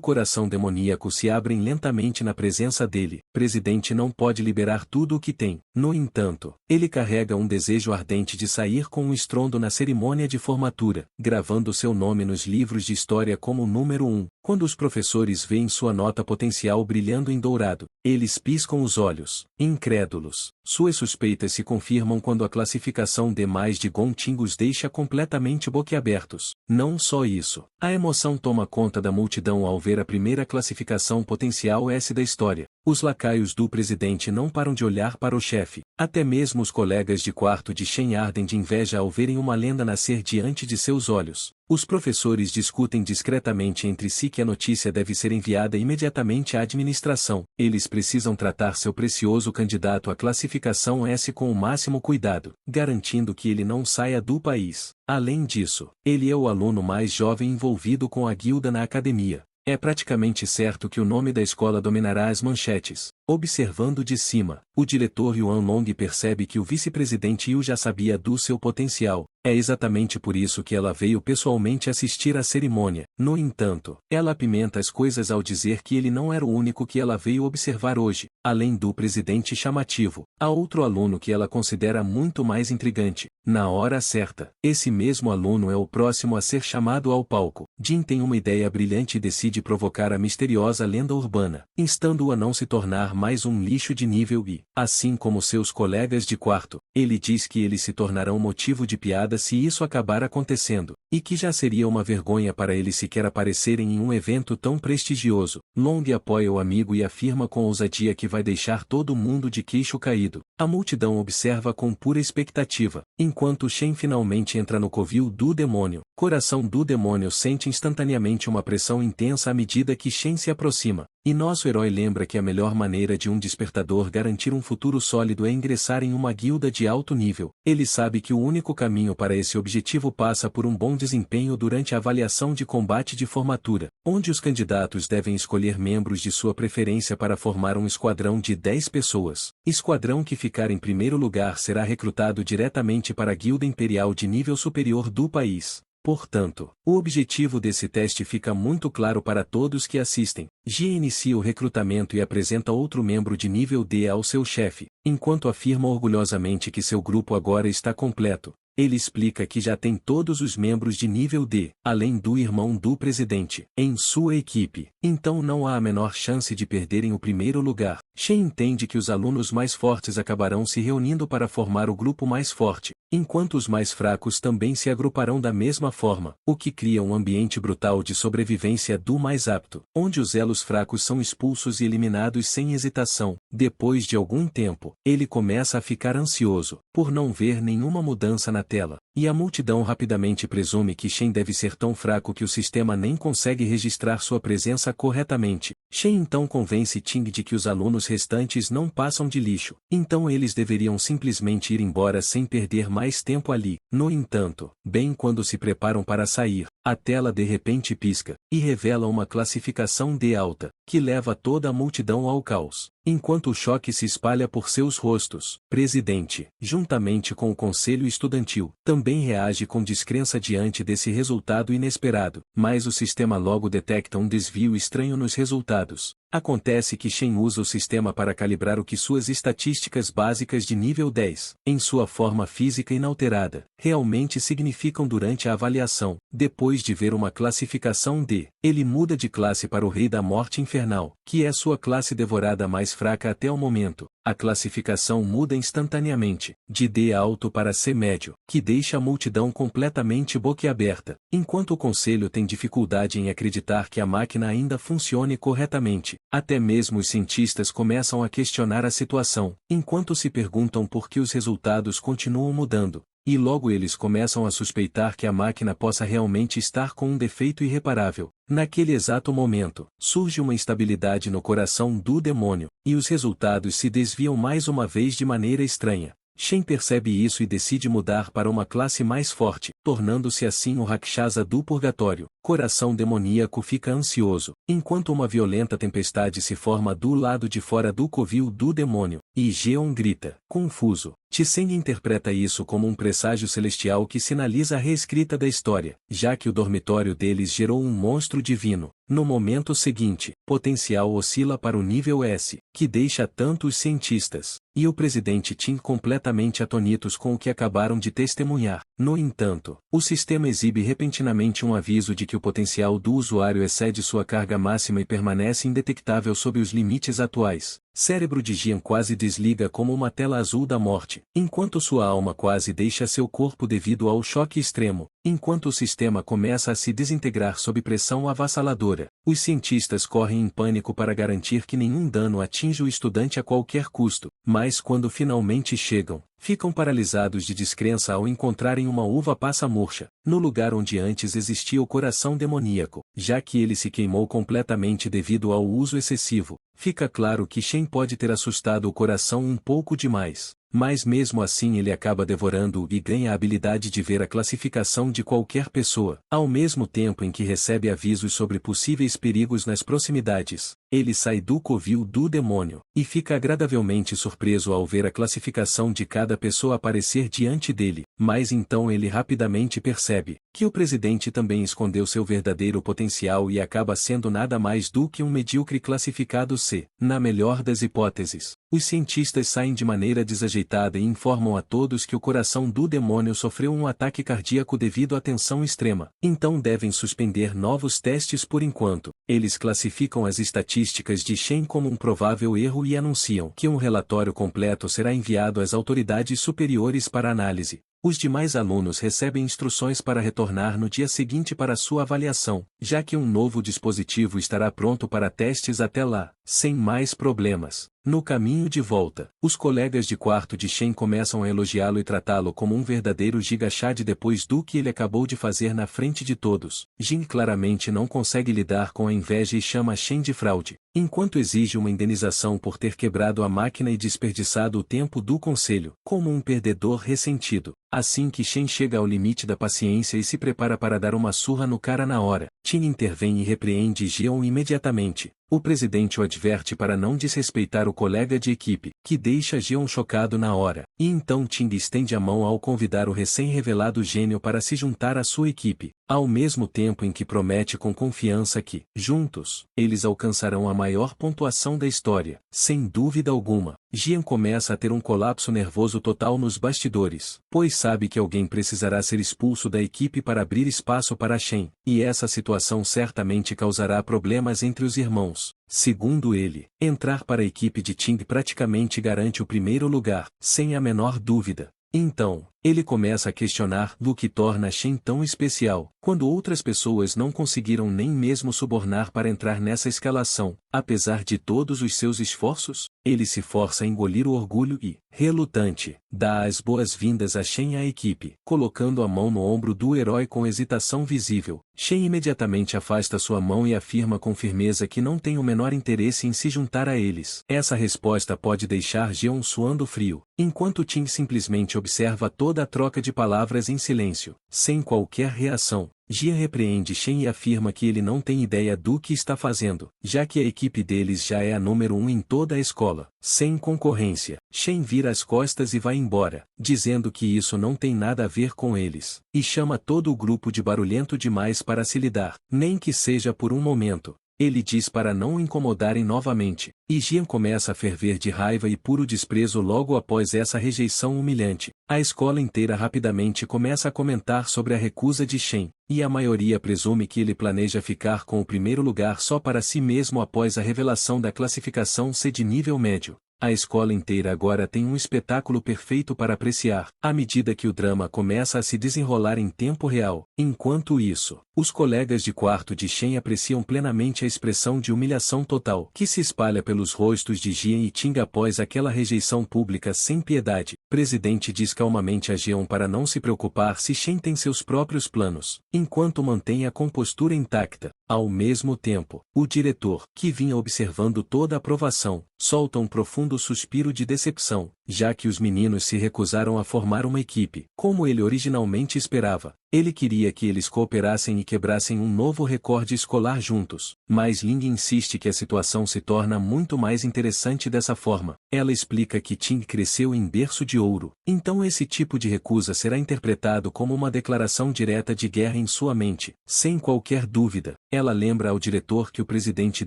coração demoníaco se abrem lentamente na presença dele. O presidente não pode liberar tudo o que tem. No entanto, ele carrega um desejo ardente de sair com um estrondo na cerimônia de formatura, gravando seu nome nos livros de história como o número 1. Quando os professores veem sua nota potencial brilhando em dourado, eles piscam os olhos, incrédulos. Suas suspeitas se confirmam quando a classificação D+ de Gongqing os deixa completamente boquiabertos. Não só isso, a emoção toma conta da multidão ao ver a primeira classificação potencial S da história. Os lacaios do presidente não param de olhar para o chefe. Até mesmo os colegas de quarto de Shen ardem de inveja ao verem uma lenda nascer diante de seus olhos. Os professores discutem discretamente entre si que a notícia deve ser enviada imediatamente à administração. Eles precisam tratar seu precioso candidato à classificação S com o máximo cuidado, garantindo que ele não saia do país. Além disso, ele é o aluno mais jovem envolvido com a guilda na academia. É praticamente certo que o nome da escola dominará as manchetes. Observando de cima, o diretor Yuan Long percebe que o vice-presidente Yu já sabia do seu potencial. É exatamente por isso que ela veio pessoalmente assistir à cerimônia. No entanto, ela apimenta as coisas ao dizer que ele não era o único que ela veio observar hoje. Além do presidente chamativo, há outro aluno que ela considera muito mais intrigante. Na hora certa, esse mesmo aluno é o próximo a ser chamado ao palco. Jin tem uma ideia brilhante e decide provocar a misteriosa lenda urbana, instando-o a não se tornar mais um lixo de nível I. Assim como seus colegas de quarto, ele diz que eles se tornarão motivo de piada se isso acabar acontecendo, e que já seria uma vergonha para eles sequer aparecerem em um evento tão prestigioso. Long apoia o amigo e afirma com ousadia que vai deixar todo mundo de queixo caído. A multidão observa com pura expectativa, enquanto Shen finalmente entra no covil do demônio. Coração do demônio sente instantaneamente uma pressão intensa à medida que Shen se aproxima. E nosso herói lembra que a melhor maneira de um despertador garantir um futuro sólido é ingressar em uma guilda de alto nível. Ele sabe que o único caminho para esse objetivo passa por um bom desempenho durante a avaliação de combate de formatura, onde os candidatos devem escolher membros de sua preferência para formar um esquadrão de 10 pessoas. Esquadrão que ficar em primeiro lugar será recrutado diretamente para a guilda imperial de nível superior do país. Portanto, o objetivo desse teste fica muito claro para todos que assistem. G inicia o recrutamento e apresenta outro membro de nível D ao seu chefe, enquanto afirma orgulhosamente que seu grupo agora está completo. Ele explica que já tem todos os membros de nível D, além do irmão do presidente, em sua equipe. Então não há a menor chance de perderem o primeiro lugar. Shen entende que os alunos mais fortes acabarão se reunindo para formar o grupo mais forte, enquanto os mais fracos também se agruparão da mesma forma, o que cria um ambiente brutal de sobrevivência do mais apto, onde os elos fracos são expulsos e eliminados sem hesitação. Depois de algum tempo, ele começa a ficar ansioso, por não ver nenhuma mudança na tela, e a multidão rapidamente presume que Shen deve ser tão fraco que o sistema nem consegue registrar sua presença corretamente. Shen então convence Ting de que os alunos restantes não passam de lixo, então eles deveriam simplesmente ir embora sem perder mais tempo ali. No entanto, bem quando se preparam para sair, a tela de repente pisca, e revela uma classificação D alta, que leva toda a multidão ao caos. Enquanto o choque se espalha por seus rostos, presidente, juntamente com o conselho estudantil, também reage com descrença diante desse resultado inesperado, mas o sistema logo detecta um desvio estranho nos resultados. Acontece que Shen usa o sistema para calibrar o que suas estatísticas básicas de nível 10, em sua forma física inalterada, realmente significam durante a avaliação. Depois de ver uma classificação D, ele muda de classe para o Rei da Morte Infernal, que é sua classe devorada mais fraca até o momento. A classificação muda instantaneamente, de D alto para C médio, que deixa a multidão completamente boquiaberta, enquanto o conselho tem dificuldade em acreditar que a máquina ainda funcione corretamente. Até mesmo os cientistas começam a questionar a situação, enquanto se perguntam por que os resultados continuam mudando. E logo eles começam a suspeitar que a máquina possa realmente estar com um defeito irreparável. Naquele exato momento, surge uma instabilidade no coração do demônio, e os resultados se desviam mais uma vez de maneira estranha. Shen percebe isso e decide mudar para uma classe mais forte, tornando-se assim o Rakshasa do Purgatório. Coração demoníaco fica ansioso, enquanto uma violenta tempestade se forma do lado de fora do covil do demônio, e Geon grita, confuso. Tseng interpreta isso como um presságio celestial que sinaliza a reescrita da história, já que o dormitório deles gerou um monstro divino. No momento seguinte, potencial oscila para o nível S, que deixa tanto os cientistas e o presidente Ting completamente atonitos com o que acabaram de testemunhar. No entanto, o sistema exibe repentinamente um aviso de que o potencial do usuário excede sua carga máxima e permanece indetectável sob os limites atuais. Cérebro de Jian quase desliga como uma tela azul da morte, enquanto sua alma quase deixa seu corpo devido ao choque extremo. Enquanto o sistema começa a se desintegrar sob pressão avassaladora, os cientistas correm em pânico para garantir que nenhum dano atinja o estudante a qualquer custo, mas quando finalmente chegam, ficam paralisados de descrença ao encontrarem uma uva passa murcha, no lugar onde antes existia o coração demoníaco, já que ele se queimou completamente devido ao uso excessivo. Fica claro que Shen pode ter assustado o coração um pouco demais, mas mesmo assim ele acaba devorando-o e ganha a habilidade de ver a classificação de qualquer pessoa, ao mesmo tempo em que recebe avisos sobre possíveis perigos nas proximidades. Ele sai do covil do demônio, e fica agradavelmente surpreso ao ver a classificação de cada pessoa aparecer diante dele, mas então ele rapidamente percebe que o presidente também escondeu seu verdadeiro potencial e acaba sendo nada mais do que um medíocre classificado C. Na melhor das hipóteses, os cientistas saem de maneira desajeitada e informam a todos que o coração do demônio sofreu um ataque cardíaco devido à tensão extrema, então devem suspender novos testes por enquanto. Eles classificam as estatísticas de Shen como um provável erro e anunciam que um relatório completo será enviado às autoridades superiores para análise. Os demais alunos recebem instruções para retornar no dia seguinte para sua avaliação, já que um novo dispositivo estará pronto para testes até lá. Sem mais problemas, No caminho de volta, os colegas de quarto de Shen começam a elogiá-lo e tratá-lo como um verdadeiro gigachad depois do que ele acabou de fazer na frente de todos. Jin claramente não consegue lidar com a inveja e chama Shen de fraude, enquanto exige uma indenização por ter quebrado a máquina e desperdiçado o tempo do conselho, como um perdedor ressentido. Assim que Shen chega ao limite da paciência e se prepara para dar uma surra no cara na hora, Tin intervém e repreende Jeon imediatamente. O presidente o adverte para não desrespeitar o colega de equipe, que deixa Jeon chocado na hora, e então Ting estende a mão ao convidar o recém-revelado gênio para se juntar à sua equipe, ao mesmo tempo em que promete com confiança que, juntos, eles alcançarão a maior pontuação da história. Sem dúvida alguma, Jeon começa a ter um colapso nervoso total nos bastidores, pois sabe que alguém precisará ser expulso da equipe para abrir espaço para Shen, e essa situação certamente causará problemas entre os irmãos. Segundo ele, entrar para a equipe de Ting praticamente garante o primeiro lugar, sem a menor dúvida. Então, ele começa a questionar o que torna Shen tão especial, quando outras pessoas não conseguiram nem mesmo subornar para entrar nessa escalação. Apesar de todos os seus esforços, ele se força a engolir o orgulho e, relutante, dá as boas-vindas a Shen e à equipe, colocando a mão no ombro do herói com hesitação visível. Shen imediatamente afasta sua mão e afirma com firmeza que não tem o menor interesse em se juntar a eles. Essa resposta pode deixar Jeon suando frio, enquanto Ting simplesmente observa toda a troca de palavras em silêncio, sem qualquer reação. Jia repreende Shen e afirma que ele não tem ideia do que está fazendo, já que a equipe deles já é a número 1 em toda a escola, sem concorrência. Shen vira as costas e vai embora, dizendo que isso não tem nada a ver com eles, e chama todo o grupo de barulhento demais para se lidar, nem que seja por um momento. Ele diz para não o incomodarem novamente, e Jian começa a ferver de raiva e puro desprezo logo após essa rejeição humilhante. A escola inteira rapidamente começa a comentar sobre a recusa de Shen, e a maioria presume que ele planeja ficar com o primeiro lugar só para si mesmo após a revelação da classificação C de nível médio. A escola inteira agora tem um espetáculo perfeito para apreciar, à medida que o drama começa a se desenrolar em tempo real. Enquanto isso, os colegas de quarto de Shen apreciam plenamente a expressão de humilhação total que se espalha pelos rostos de Jian e Ting após aquela rejeição pública sem piedade. O presidente diz calmamente a Jeon para não se preocupar se Shen tem seus próprios planos, enquanto mantém a compostura intacta. Ao mesmo tempo, o diretor, que vinha observando toda a aprovação, solta um profundo suspiro de decepção, já que os meninos se recusaram a formar uma equipe, como ele originalmente esperava. Ele queria que eles cooperassem e quebrassem um novo recorde escolar juntos, mas Ling insiste que a situação se torna muito mais interessante dessa forma. Ela explica que Ting cresceu em berço de ouro, então esse tipo de recusa será interpretado como uma declaração direta de guerra em sua mente, sem qualquer dúvida. Ela lembra ao diretor que o presidente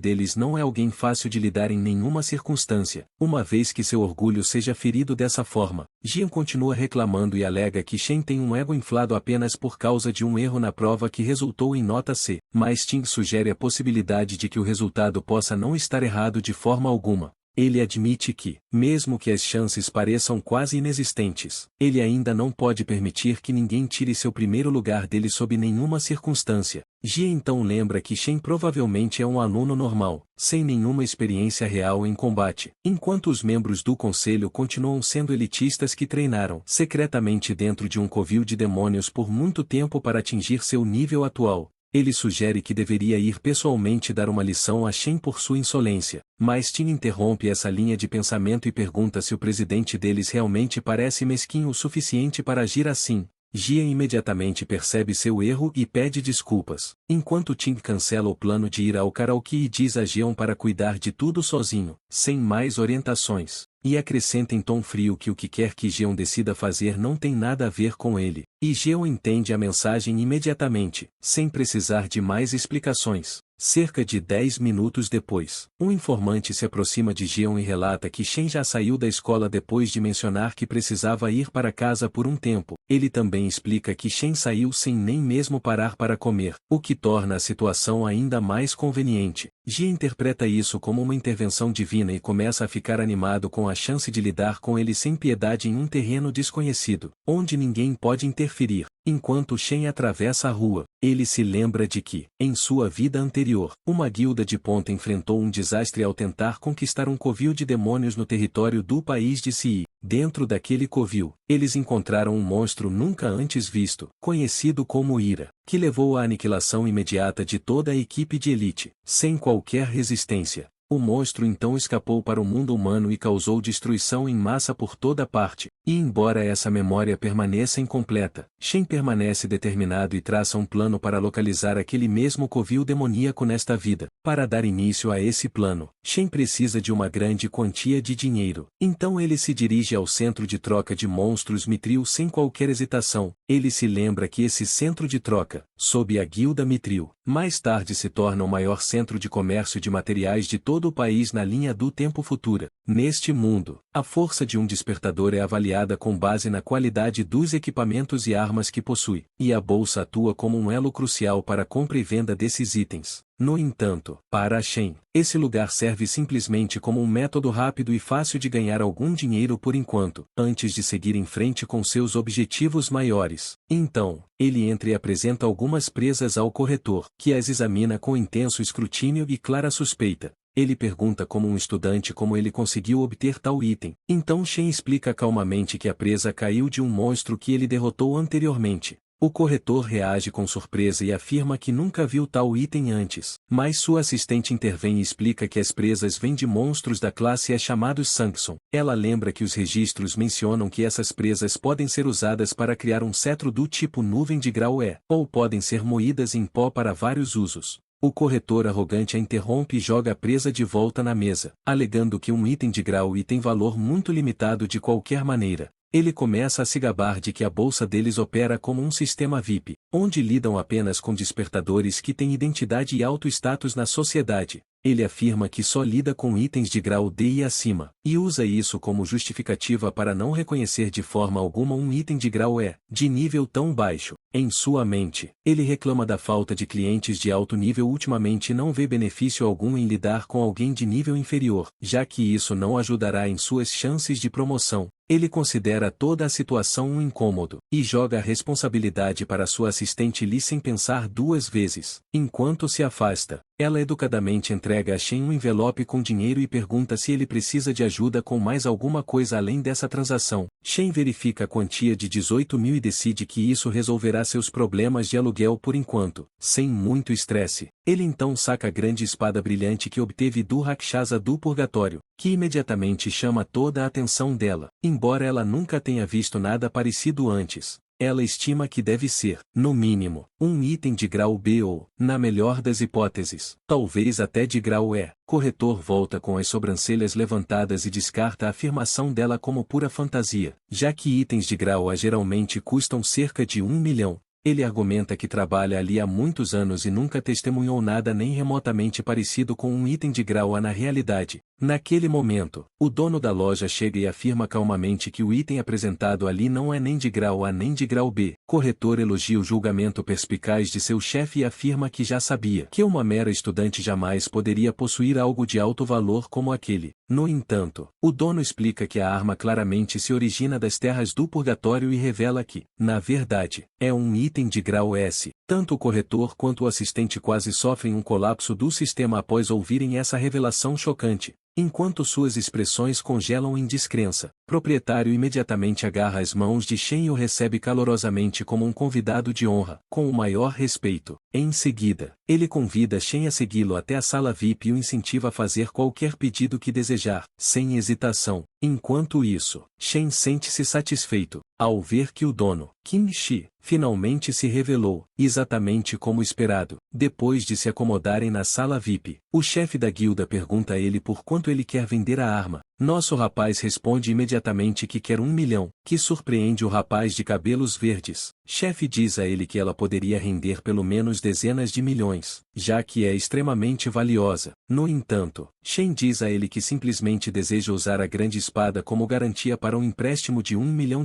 deles não é alguém fácil de lidar em nenhuma circunstância, uma vez que seu orgulho seja ferido dessa forma. Jian continua reclamando e alega que Shen tem um ego inflado apenas por causa de um erro na prova que resultou em nota C, mas Ting sugere a possibilidade de que o resultado possa não estar errado de forma alguma. Ele admite que, mesmo que as chances pareçam quase inexistentes, ele ainda não pode permitir que ninguém tire seu primeiro lugar dele sob nenhuma circunstância. Jia então lembra que Shen provavelmente é um aluno normal, sem nenhuma experiência real em combate, enquanto os membros do conselho continuam sendo elitistas que treinaram secretamente dentro de um covil de demônios por muito tempo para atingir seu nível atual. Ele sugere que deveria ir pessoalmente dar uma lição a Shen por sua insolência, mas Tin interrompe essa linha de pensamento e pergunta se o presidente deles realmente parece mesquinho o suficiente para agir assim. Jia imediatamente percebe seu erro e pede desculpas, enquanto Ting cancela o plano de ir ao karaokê e diz a Jeon para cuidar de tudo sozinho, sem mais orientações, e acrescenta em tom frio que o que quer que Jeon decida fazer não tem nada a ver com ele, e Jeon entende a mensagem imediatamente, sem precisar de mais explicações. Cerca de 10 minutos depois, um informante se aproxima de Jeon e relata que Shen já saiu da escola depois de mencionar que precisava ir para casa por um tempo. Ele também explica que Shen saiu sem nem mesmo parar para comer, o que torna a situação ainda mais conveniente. Ji interpreta isso como uma intervenção divina e começa a ficar animado com a chance de lidar com ele sem piedade em um terreno desconhecido, onde ninguém pode interferir. Enquanto Shen atravessa a rua, ele se lembra de que, em sua vida anterior, uma guilda de ponta enfrentou um desastre ao tentar conquistar um covil de demônios no território do país de Si. Dentro daquele covil, eles encontraram um monstro nunca antes visto, conhecido como Ira, que levou à aniquilação imediata de toda a equipe de elite, sem qualquer resistência. O monstro então escapou para o mundo humano e causou destruição em massa por toda parte, e embora essa memória permaneça incompleta, Shen permanece determinado e traça um plano para localizar aquele mesmo covil demoníaco nesta vida. Para dar início a esse plano, Shen precisa de uma grande quantia de dinheiro. Então ele se dirige ao centro de troca de monstros Mithril sem qualquer hesitação. Ele se lembra que esse centro de troca, sob a guilda Mithril, mais tarde se torna o maior centro de comércio de materiais de todo o país na linha do tempo futura. Neste mundo, a força de um despertador é avaliada com base na qualidade dos equipamentos e armas que possui, e a bolsa atua como um elo crucial para a compra e venda desses itens. No entanto, para Shen, esse lugar serve simplesmente como um método rápido e fácil de ganhar algum dinheiro por enquanto, antes de seguir em frente com seus objetivos maiores. Então, ele entra e apresenta algumas presas ao corretor, que as examina com intenso escrutínio e clara suspeita. Ele pergunta como um estudante como ele conseguiu obter tal item. Então Shen explica calmamente que a presa caiu de um monstro que ele derrotou anteriormente. O corretor reage com surpresa e afirma que nunca viu tal item antes, mas sua assistente intervém e explica que as presas vêm de monstros da classe E chamados Sanction. Ela lembra que os registros mencionam que essas presas podem ser usadas para criar um cetro do tipo nuvem de grau E, ou podem ser moídas em pó para vários usos. O corretor arrogante a interrompe e joga a presa de volta na mesa, alegando que um item de grau I tem valor muito limitado de qualquer maneira. Ele começa a se gabar de que a bolsa deles opera como um sistema VIP, onde lidam apenas com despertadores que têm identidade e alto status na sociedade. Ele afirma que só lida com itens de grau D e acima, e usa isso como justificativa para não reconhecer de forma alguma um item de grau E, de nível tão baixo. Em sua mente, ele reclama da falta de clientes de alto nível ultimamente e não vê benefício algum em lidar com alguém de nível inferior, já que isso não ajudará em suas chances de promoção. Ele considera toda a situação um incômodo, e joga a responsabilidade para sua assistente Li sem pensar duas vezes. Enquanto se afasta, ela educadamente entrega a Shen um envelope com dinheiro e pergunta se ele precisa de ajuda com mais alguma coisa além dessa transação. Shen verifica a quantia de 18.000 e decide que isso resolverá seus problemas de aluguel por enquanto, sem muito estresse. Ele então saca a grande espada brilhante que obteve do Rakshasa do Purgatório, que imediatamente chama toda a atenção dela. Embora ela nunca tenha visto nada parecido antes, ela estima que deve ser, no mínimo, um item de grau B ou, na melhor das hipóteses, talvez até de grau E. Corretor volta com as sobrancelhas levantadas e descarta a afirmação dela como pura fantasia, já que itens de grau A geralmente custam cerca de 1 milhão. Ele argumenta que trabalha ali há muitos anos e nunca testemunhou nada nem remotamente parecido com um item de grau A na realidade. Naquele momento, o dono da loja chega e afirma calmamente que o item apresentado ali não é nem de grau A nem de grau B. Corretor elogia o julgamento perspicaz de seu chefe e afirma que já sabia que uma mera estudante jamais poderia possuir algo de alto valor como aquele. No entanto, o dono explica que a arma claramente se origina das terras do Purgatório e revela que, na verdade, é um item de grau S. Tanto o corretor quanto o assistente quase sofrem um colapso do sistema após ouvirem essa revelação chocante. Enquanto suas expressões congelam em descrença, o proprietário imediatamente agarra as mãos de Shen e o recebe calorosamente como um convidado de honra, com o maior respeito. Em seguida, ele convida Shen a segui-lo até a sala VIP e o incentiva a fazer qualquer pedido que desejar, sem hesitação. Enquanto isso, Shen sente-se satisfeito, ao ver que o dono, Kim Shi, finalmente se revelou, exatamente como esperado. Depois de se acomodarem na sala VIP, o chefe da guilda pergunta a ele por quanto ele quer vender a arma. Nosso rapaz responde imediatamente que quer 1 milhão, que surpreende o rapaz de cabelos verdes. Chefe diz a ele que ela poderia render pelo menos dezenas de milhões, já que é extremamente valiosa. No entanto, Shen diz a ele que simplesmente deseja usar a grande espada como garantia para um empréstimo de $1 milhão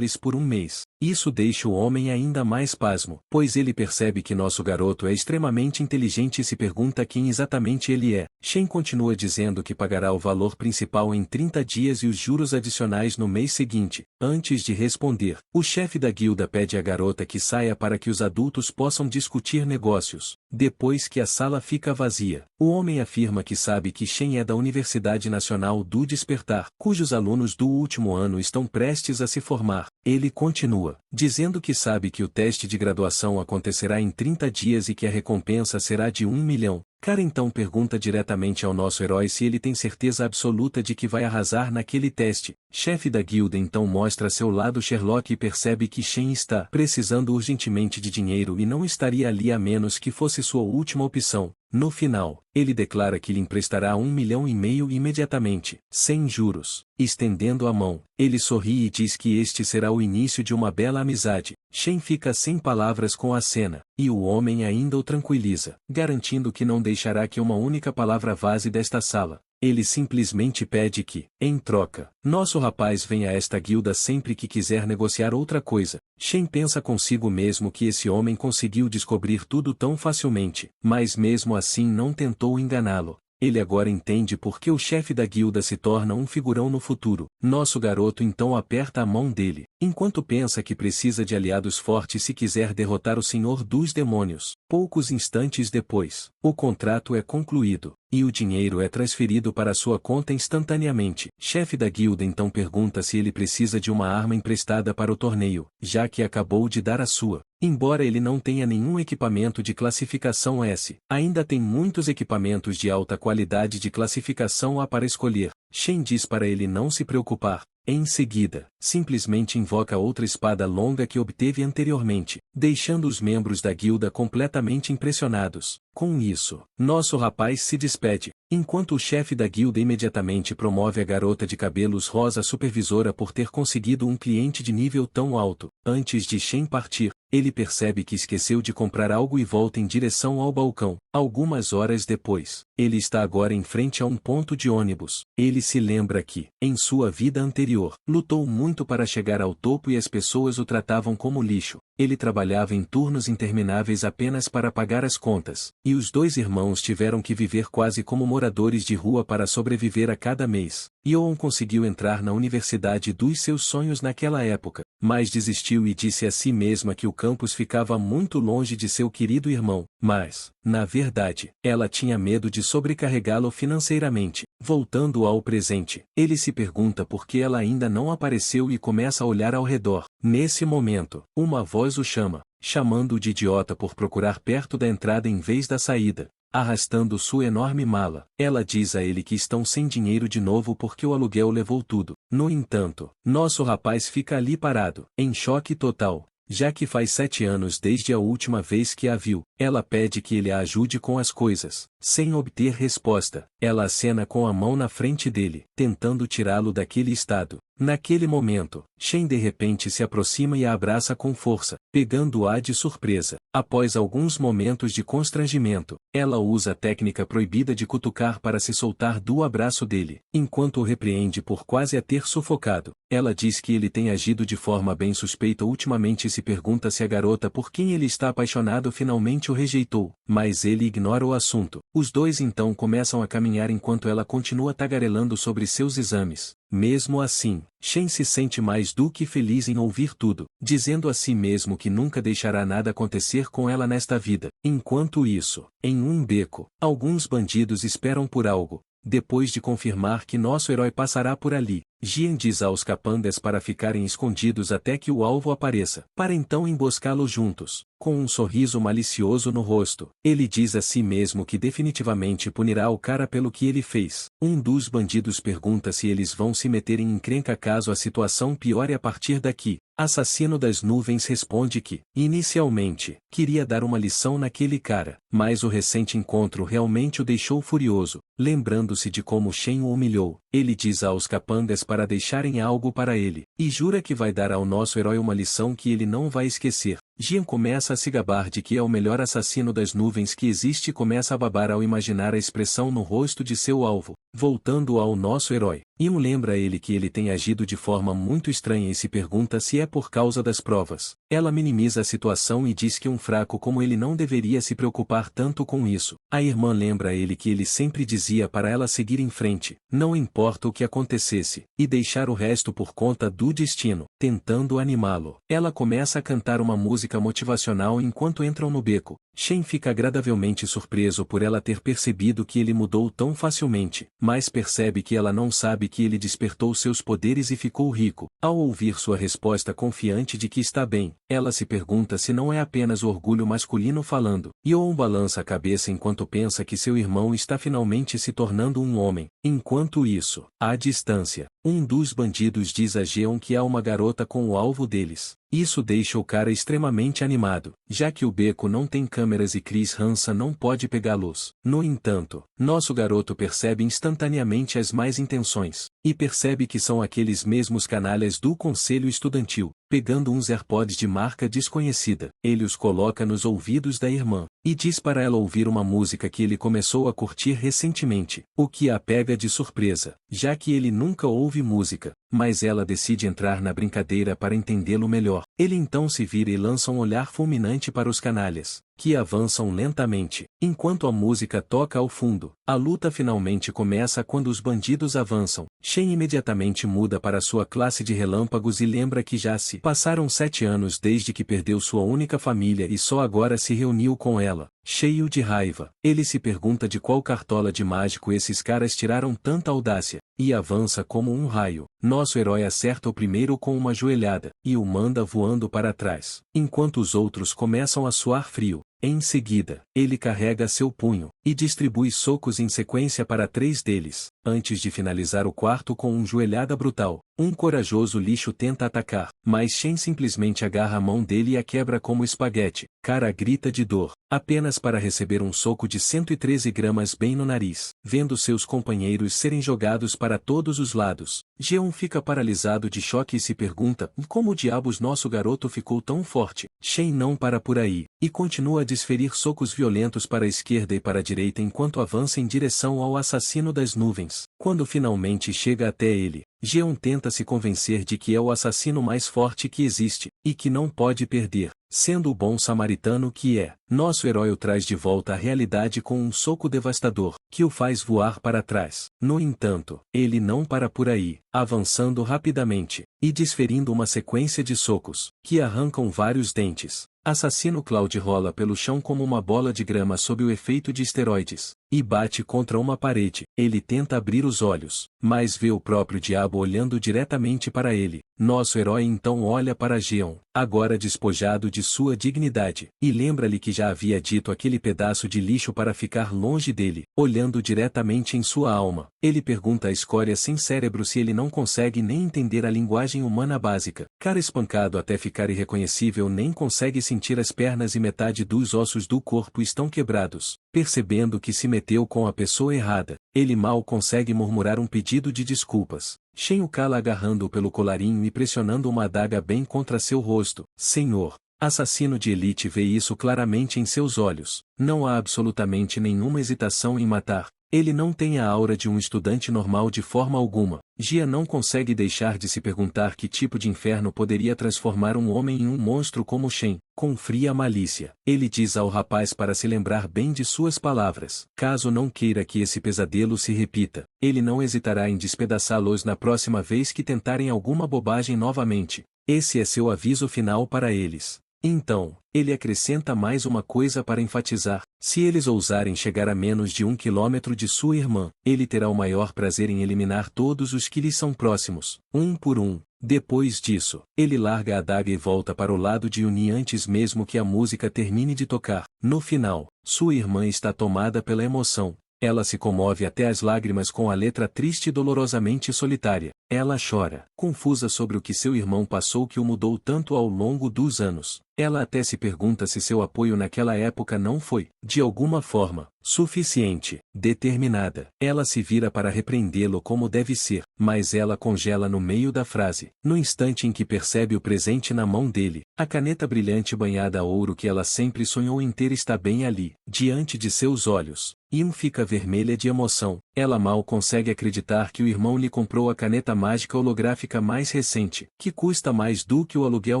por um mês. Isso deixa o homem ainda mais pasmo, pois ele percebe que nosso garoto é extremamente inteligente e se pergunta quem exatamente ele é. Shen continua dizendo que pagará o valor principal em 30 dias e os juros adicionais no mês seguinte. Antes de responder, o chefe da guilda pede à garota que saia para que os adultos possam discutir negócios. Depois que a sala fica vazia, o homem afirma que sabe que Shen é da Universidade Nacional do Despertar, cujos alunos do último ano estão prestes a se formar. Ele continua, dizendo que sabe que o teste de graduação acontecerá em 30 dias e que a recompensa será de 1 milhão. Cara então pergunta diretamente ao nosso herói se ele tem certeza absoluta de que vai arrasar naquele teste. Chefe da guilda então mostra seu lado Sherlock e percebe que Shen está precisando urgentemente de dinheiro e não estaria ali a menos que fosse sua última opção. No final, ele declara que lhe emprestará 1,5 milhão imediatamente, sem juros. Estendendo a mão, ele sorri e diz que este será o início de uma bela amizade. Shen fica sem palavras com a cena, e o homem ainda o tranquiliza, garantindo que não deixará que uma única palavra vaze desta sala. Ele simplesmente pede que, em troca, nosso rapaz venha a esta guilda sempre que quiser negociar outra coisa. Shen pensa consigo mesmo que esse homem conseguiu descobrir tudo tão facilmente, mas mesmo assim não tentou enganá-lo. Ele agora entende por que o chefe da guilda se torna um figurão no futuro. Nosso garoto então aperta a mão dele, enquanto pensa que precisa de aliados fortes se quiser derrotar o Senhor dos Demônios. Poucos instantes depois, o contrato é concluído, e o dinheiro é transferido para sua conta instantaneamente. Chefe da guilda então pergunta se ele precisa de uma arma emprestada para o torneio, já que acabou de dar a sua. Embora ele não tenha nenhum equipamento de classificação S, ainda tem muitos equipamentos de alta qualidade de classificação A para escolher. Shen diz para ele não se preocupar. Em seguida, simplesmente invoca outra espada longa que obteve anteriormente, deixando os membros da guilda completamente impressionados. Com isso, nosso rapaz se despede, enquanto o chefe da guilda imediatamente promove a garota de cabelos rosa supervisora por ter conseguido um cliente de nível tão alto. Antes de Shen partir, ele percebe que esqueceu de comprar algo e volta em direção ao balcão. Algumas horas depois, ele está agora em frente a um ponto de ônibus. Ele se lembra que, em sua vida anterior, lutou muito para chegar ao topo e as pessoas o tratavam como lixo. Ele trabalhava em turnos intermináveis apenas para pagar as contas, e os dois irmãos tiveram que viver quase como moradores de rua para sobreviver a cada mês. Yoon conseguiu entrar na universidade dos seus sonhos naquela época, mas desistiu e disse a si mesma que o campus ficava muito longe de seu querido irmão, mas, na verdade, ela tinha medo de sobrecarregá-lo financeiramente. Voltando ao presente, ele se pergunta por que ela ainda não apareceu e começa a olhar ao redor. Nesse momento, uma voz o chama, chamando-o de idiota por procurar perto da entrada em vez da saída. Arrastando sua enorme mala, ela diz a ele que estão sem dinheiro de novo porque o aluguel levou tudo. No entanto, nosso rapaz fica ali parado, em choque total, já que faz 7 anos desde a última vez que a viu. Ela pede que ele a ajude com as coisas. Sem obter resposta, ela acena com a mão na frente dele, tentando tirá-lo daquele estado. Naquele momento, Shen de repente se aproxima e a abraça com força, pegando-a de surpresa. Após alguns momentos de constrangimento, ela usa a técnica proibida de cutucar para se soltar do abraço dele, enquanto o repreende por quase a ter sufocado. Ela diz que ele tem agido de forma bem suspeita ultimamente e se pergunta se a garota por quem ele está apaixonado finalmente o rejeitou, mas ele ignora o assunto. Os dois então começam a caminhar enquanto ela continua tagarelando sobre seus exames. Mesmo assim, Shen se sente mais do que feliz em ouvir tudo, dizendo a si mesmo que nunca deixará nada acontecer com ela nesta vida. Enquanto isso, em um beco, alguns bandidos esperam por algo. Depois de confirmar que nosso herói passará por ali, Jian diz aos capangas para ficarem escondidos até que o alvo apareça, para então emboscá-lo juntos. com um sorriso malicioso no rosto. Ele diz a si mesmo que definitivamente punirá o cara pelo que ele fez. Um dos bandidos pergunta se eles vão se meter em encrenca caso a situação piore a partir daqui. Assassino das Nuvens responde que, inicialmente, queria dar uma lição naquele cara, mas o recente encontro realmente o deixou furioso. Lembrando-se de como Shen o humilhou, ele diz aos capangas para deixarem algo para ele, e jura que vai dar ao nosso herói uma lição que ele não vai esquecer. Jian começa a se gabar de que é o melhor assassino das nuvens que existe e começa a babar ao imaginar a expressão no rosto de seu alvo. Voltando ao nosso herói, Yun lembra ele que ele tem agido de forma muito estranha e se pergunta se é por causa das provas. Ela minimiza a situação e diz que um fraco como ele não deveria se preocupar tanto com isso. A irmã lembra ele que ele sempre dizia para ela seguir em frente, não importa o que acontecesse, e deixar o resto por conta do destino, tentando animá-lo. Ela começa a cantar uma música motivacional enquanto entram no beco. Shen fica agradavelmente surpreso por ela ter percebido que ele mudou tão facilmente, mas percebe que ela não sabe que ele despertou seus poderes e ficou rico. Ao ouvir sua resposta confiante de que está bem, ela se pergunta se não é apenas o orgulho masculino falando. Yeon balança a cabeça enquanto pensa que seu irmão está finalmente se tornando um homem. Enquanto isso, à distância, um dos bandidos diz a Jeon que há uma garota com o alvo deles. Isso deixa o cara extremamente animado, já que o beco não tem câmeras e Chris Hansen não pode pegá-los. No entanto, nosso garoto percebe instantaneamente as más intenções, e percebe que são aqueles mesmos canalhas do conselho estudantil. Pegando uns AirPods de marca desconhecida, ele os coloca nos ouvidos da irmã, e diz para ela ouvir uma música que ele começou a curtir recentemente, o que a pega de surpresa, já que ele nunca ouve música, mas ela decide entrar na brincadeira para entendê-lo melhor. Ele então se vira e lança um olhar fulminante para os canalhas, que avançam lentamente, enquanto a música toca ao fundo. A luta finalmente começa quando os bandidos avançam. Shen imediatamente muda para sua classe de relâmpagos e lembra que já se passaram 7 anos desde que perdeu sua única família e só agora se reuniu com ela. Cheio de raiva, ele se pergunta de qual cartola de mágico esses caras tiraram tanta audácia, e avança como um raio. Nosso herói acerta o primeiro com uma joelhada, e o manda voando para trás, enquanto os outros começam a suar frio. Em seguida, ele carrega seu punho, e distribui socos em sequência para 3 deles, antes de finalizar o quarto com uma joelhada brutal. Um corajoso lixo tenta atacar, mas Shen simplesmente agarra a mão dele e a quebra como espaguete. Cara grita de dor, apenas para receber um soco de 113 gramas bem no nariz. Vendo seus companheiros serem jogados para todos os lados, Jeon fica paralisado de choque e se pergunta como diabos nosso garoto ficou tão forte. Shen não para por aí, e continua a desferir socos violentos para a esquerda e para a direita enquanto avança em direção ao assassino das nuvens. Quando finalmente chega até ele, Jeon tenta se convencer de que é o assassino mais forte que existe, e que não pode perder. Sendo o bom samaritano que é, nosso herói o traz de volta à realidade com um soco devastador, que o faz voar para trás. No entanto, ele não para por aí, avançando rapidamente, e desferindo uma sequência de socos, que arrancam vários dentes. Assassino Cloud rola pelo chão como uma bola de grama sob o efeito de esteroides, e bate contra uma parede. Ele tenta abrir os olhos, mas vê o próprio diabo olhando diretamente para ele. Nosso herói então olha para Jeon, agora despojado de sua dignidade, e lembra-lhe que já havia dito aquele pedaço de lixo para ficar longe dele. Olhando diretamente em sua alma, ele pergunta à escória sem cérebro se ele não consegue nem entender a linguagem humana básica. Cara espancado até ficar irreconhecível nem consegue sentir as pernas e metade dos ossos do corpo estão quebrados. Percebendo que se meteu com a pessoa errada, ele mal consegue murmurar um pedido de desculpas. Shen o cala agarrando-o pelo colarinho e pressionando uma adaga bem contra seu rosto. Senhor, assassino de elite vê isso claramente em seus olhos. Não há absolutamente nenhuma hesitação em matar. Ele não tem a aura de um estudante normal de forma alguma. Gia não consegue deixar de se perguntar que tipo de inferno poderia transformar um homem em um monstro como Shen. Com fria malícia, ele diz ao rapaz para se lembrar bem de suas palavras. Caso não queira que esse pesadelo se repita, ele não hesitará em despedaçá-los na próxima vez que tentarem alguma bobagem novamente. Esse é seu aviso final para eles. Então, ele acrescenta mais uma coisa para enfatizar: se eles ousarem chegar a menos de 1 quilômetro de sua irmã, ele terá o maior prazer em eliminar todos os que lhes são próximos, um por um. Depois disso, ele larga a adaga e volta para o lado de Yuni antes mesmo que a música termine de tocar. No final, sua irmã está tomada pela emoção. Ela se comove até as lágrimas com a letra triste e dolorosamente solitária. Ela chora, confusa sobre o que seu irmão passou que o mudou tanto ao longo dos anos. Ela até se pergunta se seu apoio naquela época não foi, de alguma forma, suficiente. Determinada, ela se vira para repreendê-lo como deve ser, mas ela congela no meio da frase. No instante em que percebe o presente na mão dele, a caneta brilhante banhada a ouro que ela sempre sonhou em ter está bem ali, diante de seus olhos. Yun fica vermelha de emoção. Ela mal consegue acreditar que o irmão lhe comprou a caneta mágica holográfica mais recente, que custa mais do que o aluguel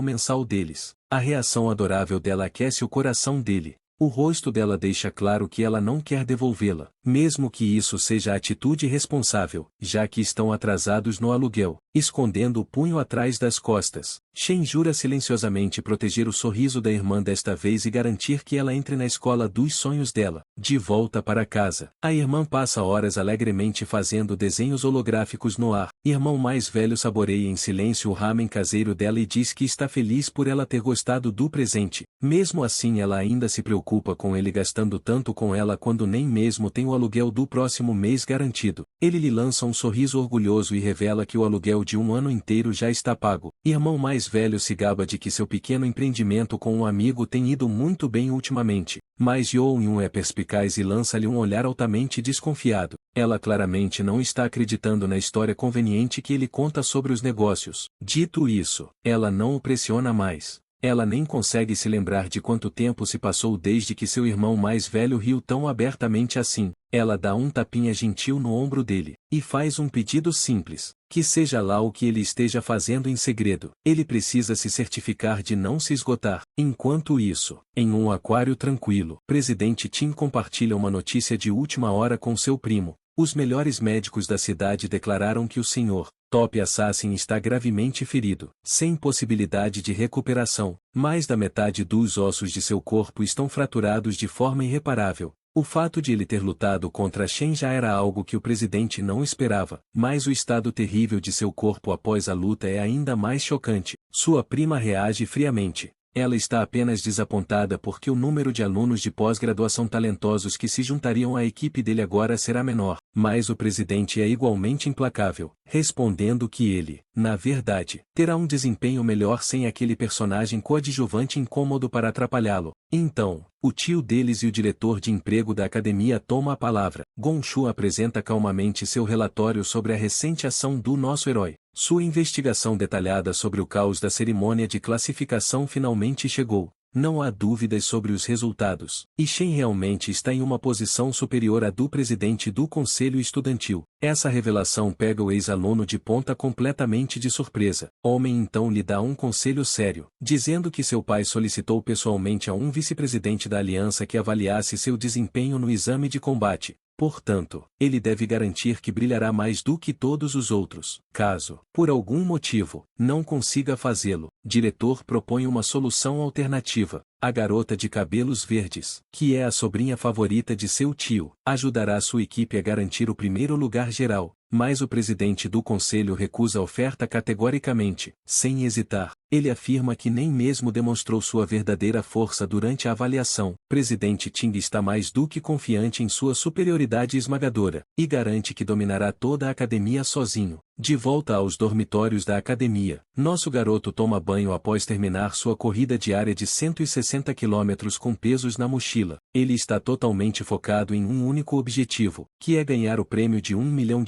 mensal deles. A reação adorável dela aquece o coração dele. O rosto dela deixa claro que ela não quer devolvê-la, mesmo que isso seja a atitude responsável, já que estão atrasados no aluguel, escondendo o punho atrás das costas. Shen jura silenciosamente proteger o sorriso da irmã desta vez e garantir que ela entre na escola dos sonhos dela. De volta para casa, a irmã passa horas alegremente fazendo desenhos holográficos no ar. Irmão mais velho saboreia em silêncio o ramen caseiro dela e diz que está feliz por ela ter gostado do presente. Mesmo assim, ela ainda se preocupa com ele gastando tanto com ela quando nem mesmo tem o aluguel do próximo mês garantido. Ele lhe lança um sorriso orgulhoso e revela que o aluguel de um ano inteiro já está pago. Irmão mais velho se gaba de que seu pequeno empreendimento com um amigo tem ido muito bem ultimamente, mas Yeon-yun é perspicaz e lança-lhe um olhar altamente desconfiado. Ela claramente não está acreditando na história conveniente que ele conta sobre os negócios. Dito isso, ela não o pressiona mais. Ela nem consegue se lembrar de quanto tempo se passou desde que seu irmão mais velho riu tão abertamente assim. Ela dá um tapinha gentil no ombro dele, e faz um pedido simples, que seja lá o que ele esteja fazendo em segredo, ele precisa se certificar de não se esgotar. Enquanto isso, em um aquário tranquilo, Presidente Tim compartilha uma notícia de última hora com seu primo. Os melhores médicos da cidade declararam que o Sr. Top Assassin está gravemente ferido, sem possibilidade de recuperação. Mais da metade dos ossos de seu corpo estão fraturados de forma irreparável. O fato de ele ter lutado contra Shen já era algo que o presidente não esperava, mas o estado terrível de seu corpo após a luta é ainda mais chocante. Sua prima reage friamente. Ela está apenas desapontada porque o número de alunos de pós-graduação talentosos que se juntariam à equipe dele agora será menor, mas o presidente é igualmente implacável, respondendo que ele, na verdade, terá um desempenho melhor sem aquele personagem coadjuvante incômodo para atrapalhá-lo. Então, o tio deles e o diretor de emprego da academia toma a palavra. Gonshu apresenta calmamente seu relatório sobre a recente ação do nosso herói. Sua investigação detalhada sobre o caos da cerimônia de classificação finalmente chegou. Não há dúvidas sobre os resultados. E Shen realmente está em uma posição superior à do presidente do conselho estudantil. Essa revelação pega o ex-aluno de ponta completamente de surpresa. Homem então lhe dá um conselho sério, dizendo que seu pai solicitou pessoalmente a um vice-presidente da aliança que avaliasse seu desempenho no exame de combate. Portanto, ele deve garantir que brilhará mais do que todos os outros. Caso, por algum motivo, não consiga fazê-lo, o diretor propõe uma solução alternativa. A garota de cabelos verdes, que é a sobrinha favorita de seu tio, ajudará sua equipe a garantir o primeiro lugar geral, mas o presidente do conselho recusa a oferta categoricamente. Sem hesitar, ele afirma que nem mesmo demonstrou sua verdadeira força durante a avaliação. Presidente Ting está mais do que confiante em sua superioridade esmagadora, e garante que dominará toda a academia sozinho. De volta aos dormitórios da academia, nosso garoto toma banho após terminar sua corrida diária de 160 km com pesos na mochila. Ele está totalmente focado em um único objetivo, que é ganhar o prêmio de $1 milhão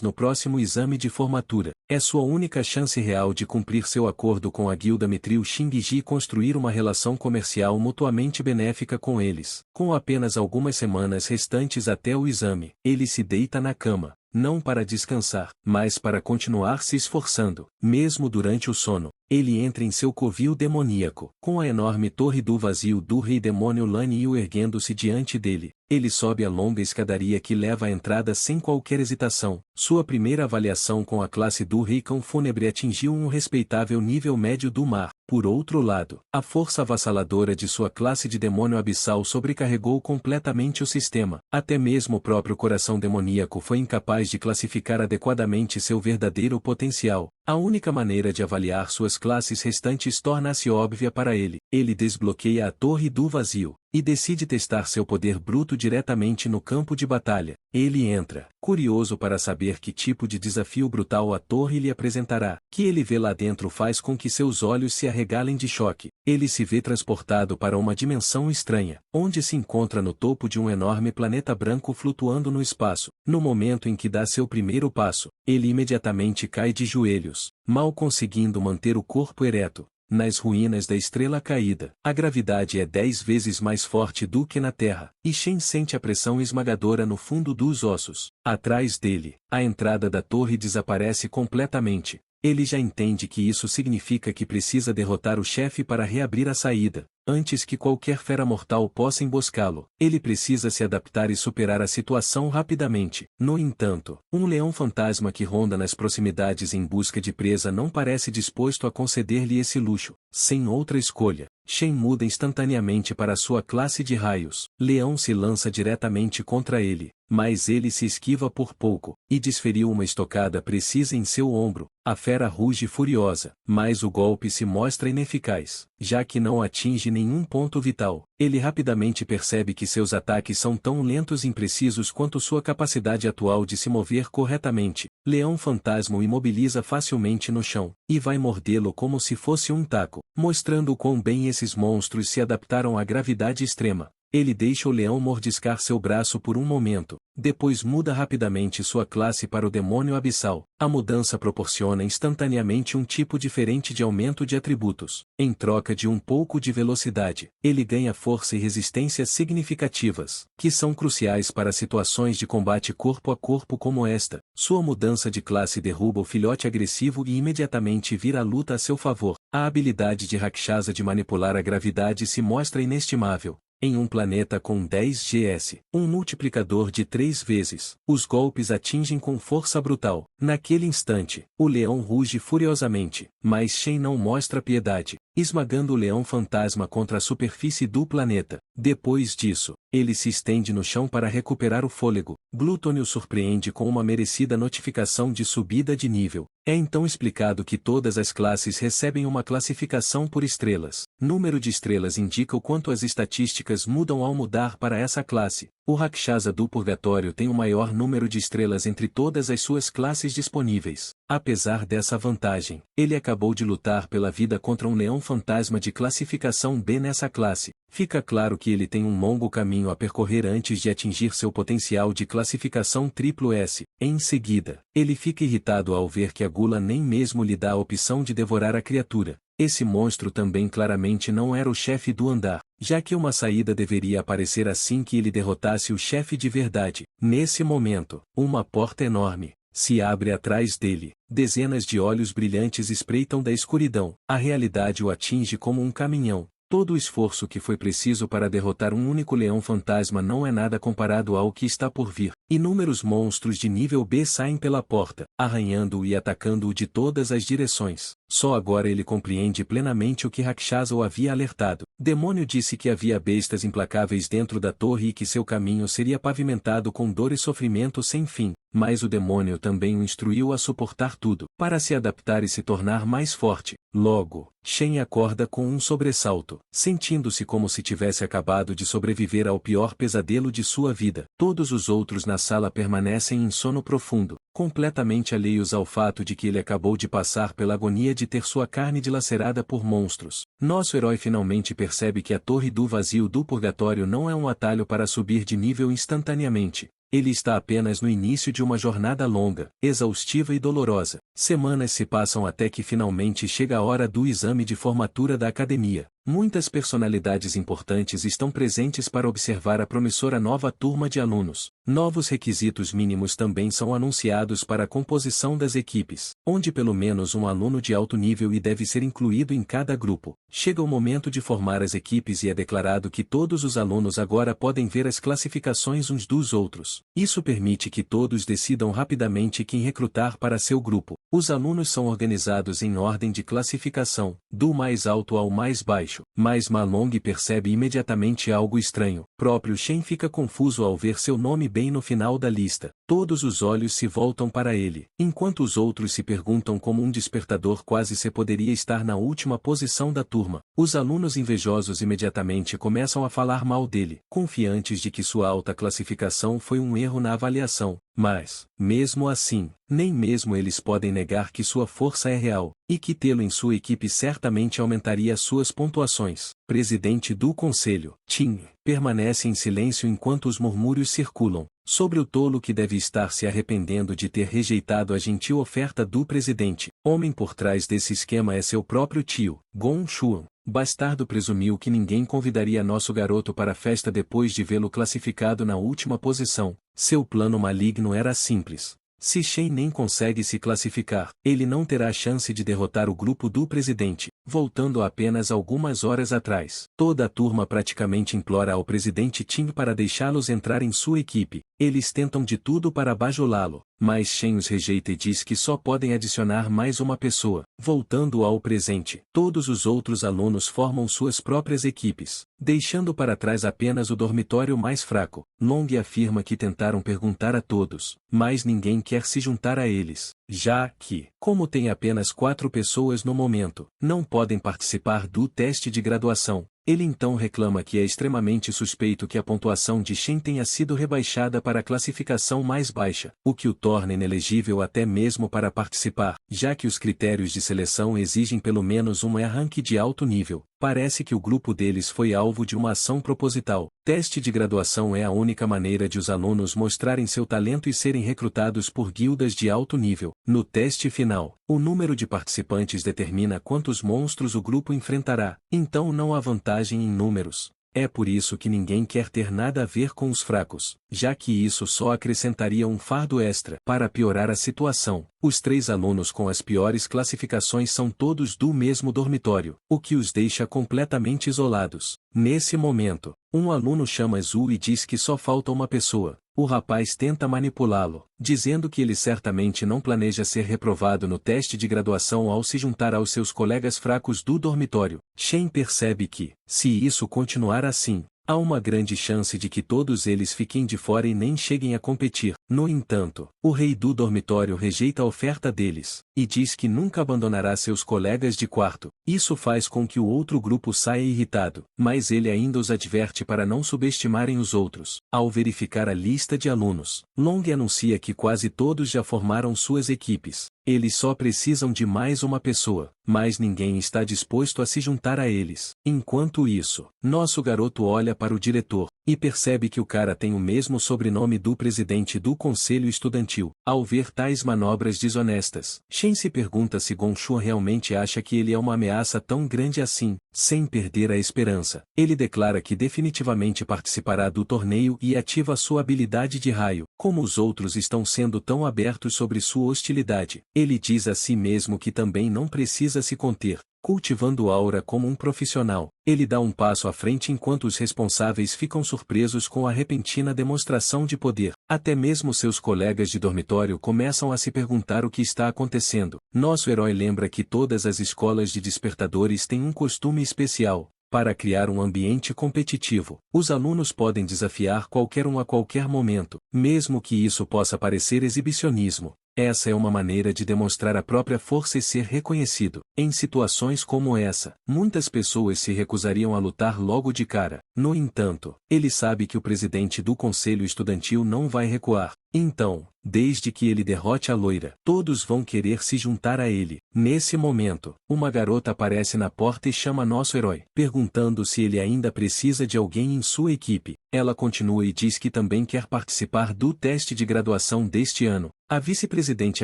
no próximo exame de formatura. É sua única chance real de cumprir seu acordo com a guilda Mithril Xingji e construir uma relação comercial mutuamente benéfica com eles. Com apenas algumas semanas restantes até o exame, ele se deita na cama. Não para descansar, mas para continuar se esforçando. Mesmo durante o sono, ele entra em seu covil demoníaco, com a enorme torre do vazio do rei demônio Lan Yu erguendo-se diante dele. Ele sobe a longa escadaria que leva à entrada sem qualquer hesitação. Sua primeira avaliação com a classe do rei cão fúnebre atingiu um respeitável nível médio do mar. Por outro lado, a força avassaladora de sua classe de demônio abissal sobrecarregou completamente o sistema. Até mesmo o próprio coração demoníaco foi incapaz de classificar adequadamente seu verdadeiro potencial. A única maneira de avaliar suas classes restantes torna-se óbvia para ele. Ele desbloqueia a Torre do Vazio e decide testar seu poder bruto diretamente no campo de batalha. Ele entra, curioso para saber que tipo de desafio brutal a torre lhe apresentará. Que ele vê lá dentro faz com que seus olhos se arregalem de choque. Ele se vê transportado para uma dimensão estranha, onde se encontra no topo de um enorme planeta branco flutuando no espaço. No momento em que dá seu primeiro passo, ele imediatamente cai de joelhos, mal conseguindo manter o corpo ereto. Nas ruínas da estrela caída, a gravidade é 10 vezes mais forte do que na Terra, e Shen sente a pressão esmagadora no fundo dos ossos. Atrás dele, a entrada da torre desaparece completamente. Ele já entende que isso significa que precisa derrotar o chefe para reabrir a saída. Antes que qualquer fera mortal possa emboscá-lo, ele precisa se adaptar e superar a situação rapidamente. No entanto, um leão fantasma que ronda nas proximidades em busca de presa não parece disposto a conceder-lhe esse luxo. Sem outra escolha, Shen muda instantaneamente para sua classe de raios. Leão se lança diretamente contra ele, mas ele se esquiva por pouco, e desferiu uma estocada precisa em seu ombro. A fera ruge furiosa, mas o golpe se mostra ineficaz, já que não atinge nenhum ponto vital. Ele rapidamente percebe que seus ataques são tão lentos e imprecisos quanto sua capacidade atual de se mover corretamente. Leão fantasma o imobiliza facilmente no chão, e vai mordê-lo como se fosse um taco, mostrando o quão bem esses monstros se adaptaram à gravidade extrema. Ele deixa o leão mordiscar seu braço por um momento, depois muda rapidamente sua classe para o demônio abissal. A mudança proporciona instantaneamente um tipo diferente de aumento de atributos. Em troca de um pouco de velocidade, ele ganha força e resistência significativas, que são cruciais para situações de combate corpo a corpo como esta. Sua mudança de classe derruba o filhote agressivo e imediatamente vira a luta a seu favor. A habilidade de Rakshasa de manipular a gravidade se mostra inestimável. Em um planeta com 10 GS, um multiplicador de 3 vezes, os golpes atingem com força brutal. Naquele instante, o leão ruge furiosamente, mas Shen não mostra piedade, esmagando o leão fantasma contra a superfície do planeta. Depois disso, ele se estende no chão para recuperar o fôlego. Glutone o surpreende com uma merecida notificação de subida de nível. É então explicado que todas as classes recebem uma classificação por estrelas. Número de estrelas indica o quanto as estatísticas mudam ao mudar para essa classe. O Rakshasa do Purgatório tem o maior número de estrelas entre todas as suas classes disponíveis. Apesar dessa vantagem, ele acabou de lutar pela vida contra um leão fantasma de classificação B nessa classe. Fica claro que ele tem um longo caminho a percorrer antes de atingir seu potencial de classificação S. Em seguida, ele fica irritado ao ver que a gula nem mesmo lhe dá a opção de devorar a criatura. Esse monstro também claramente não era o chefe do andar, já que uma saída deveria aparecer assim que ele derrotasse o chefe de verdade. Nesse momento, uma porta enorme se abre atrás dele. Dezenas de olhos brilhantes espreitam da escuridão. A realidade o atinge como um caminhão. Todo o esforço que foi preciso para derrotar um único leão fantasma não é nada comparado ao que está por vir. Inúmeros monstros de nível B saem pela porta, arranhando-o e atacando-o de todas as direções. Só agora ele compreende plenamente o que Rakshasa o havia alertado. Demônio disse que havia bestas implacáveis dentro da torre e que seu caminho seria pavimentado com dor e sofrimento sem fim. Mas o demônio também o instruiu a suportar tudo, para se adaptar e se tornar mais forte. Logo, Shen acorda com um sobressalto, sentindo-se como se tivesse acabado de sobreviver ao pior pesadelo de sua vida. Todos os outros na sala permanecem em sono profundo, completamente alheios ao fato de que ele acabou de passar pela agonia de ter sua carne dilacerada por monstros. Nosso herói finalmente percebe que a Torre do Vazio do Purgatório não é um atalho para subir de nível instantaneamente. Ele está apenas no início de uma jornada longa, exaustiva e dolorosa. Semanas se passam até que finalmente chega a hora do exame de formatura da academia. Muitas personalidades importantes estão presentes para observar a promissora nova turma de alunos. Novos requisitos mínimos também são anunciados para a composição das equipes, onde pelo menos um aluno de alto nível deve ser incluído em cada grupo. Chega o momento de formar as equipes e é declarado que todos os alunos agora podem ver as classificações uns dos outros. Isso permite que todos decidam rapidamente quem recrutar para seu grupo. Os alunos são organizados em ordem de classificação, do mais alto ao mais baixo, mas Ma Long percebe imediatamente algo estranho. Próprio Shen fica confuso ao ver seu nome bem no final da lista. Todos os olhos se voltam para ele, enquanto os outros se perguntam como um despertador quase se poderia estar na última posição da turma. Os alunos invejosos imediatamente começam a falar mal dele, confiantes de que sua alta classificação foi um erro na avaliação. Mas, mesmo assim, nem mesmo eles podem negar que sua força é real, e que tê-lo em sua equipe certamente aumentaria suas pontuações. Presidente do Conselho, Tim, permanece em silêncio enquanto os murmúrios circulam sobre o tolo que deve estar se arrependendo de ter rejeitado a gentil oferta do presidente. Homem por trás desse esquema é seu próprio tio, Gong Xuan. Bastardo presumiu que ninguém convidaria nosso garoto para a festa depois de vê-lo classificado na última posição. Seu plano maligno era simples. Se Shen nem consegue se classificar, ele não terá chance de derrotar o grupo do presidente. Voltando apenas algumas horas atrás, toda a turma praticamente implora ao presidente Ting para deixá-los entrar em sua equipe. Eles tentam de tudo para bajulá-lo, mas Shen os rejeita e diz que só podem adicionar mais uma pessoa. Voltando ao presente, todos os outros alunos formam suas próprias equipes, deixando para trás apenas o dormitório mais fraco. Long afirma que tentaram perguntar a todos, mas ninguém quer se juntar a eles, já que, como tem apenas 4 pessoas no momento, não podem participar do teste de graduação. Ele então reclama que é extremamente suspeito que a pontuação de Shen tenha sido rebaixada para a classificação mais baixa, o que o torna inelegível até mesmo para participar, já que os critérios de seleção exigem pelo menos um rank de alto nível. Parece que o grupo deles foi alvo de uma ação proposital. Teste de graduação é a única maneira de os alunos mostrarem seu talento e serem recrutados por guildas de alto nível. No teste final, o número de participantes determina quantos monstros o grupo enfrentará, então não há vantagem em números. É por isso que ninguém quer ter nada a ver com os fracos, já que isso só acrescentaria um fardo extra. Para piorar a situação, os 3 alunos com as piores classificações são todos do mesmo dormitório, o que os deixa completamente isolados. Nesse momento, um aluno chama Zhu e diz que só falta uma pessoa. O rapaz tenta manipulá-lo, dizendo que ele certamente não planeja ser reprovado no teste de graduação ao se juntar aos seus colegas fracos do dormitório. Shen percebe que, se isso continuar assim, há uma grande chance de que todos eles fiquem de fora e nem cheguem a competir. No entanto, o rei do dormitório rejeita a oferta deles, e diz que nunca abandonará seus colegas de quarto. Isso faz com que o outro grupo saia irritado, mas ele ainda os adverte para não subestimarem os outros. Ao verificar a lista de alunos, Long anuncia que quase todos já formaram suas equipes. Eles só precisam de mais uma pessoa, mas ninguém está disposto a se juntar a eles. Enquanto isso, nosso garoto olha para o diretor, e percebe que o cara tem o mesmo sobrenome do presidente do conselho estudantil. Ao ver tais manobras desonestas, Shen se pergunta se Gong Xuan realmente acha que ele é uma ameaça tão grande assim. Sem perder a esperança, ele declara que definitivamente participará do torneio e ativa sua habilidade de raio. Como os outros estão sendo tão abertos sobre sua hostilidade, ele diz a si mesmo que também não precisa se conter. Cultivando aura como um profissional, ele dá um passo à frente enquanto os responsáveis ficam surpresos com a repentina demonstração de poder. Até mesmo seus colegas de dormitório começam a se perguntar o que está acontecendo. Nosso herói lembra que todas as escolas de despertadores têm um costume especial. Para criar um ambiente competitivo, os alunos podem desafiar qualquer um a qualquer momento, mesmo que isso possa parecer exibicionismo. Essa é uma maneira de demonstrar a própria força e ser reconhecido. Em situações como essa, muitas pessoas se recusariam a lutar logo de cara. No entanto, ele sabe que o presidente do conselho estudantil não vai recuar. Então, desde que ele derrote a loira, todos vão querer se juntar a ele. Nesse momento, uma garota aparece na porta e chama nosso herói, perguntando se ele ainda precisa de alguém em sua equipe. Ela continua e diz que também quer participar do teste de graduação deste ano. A vice-presidente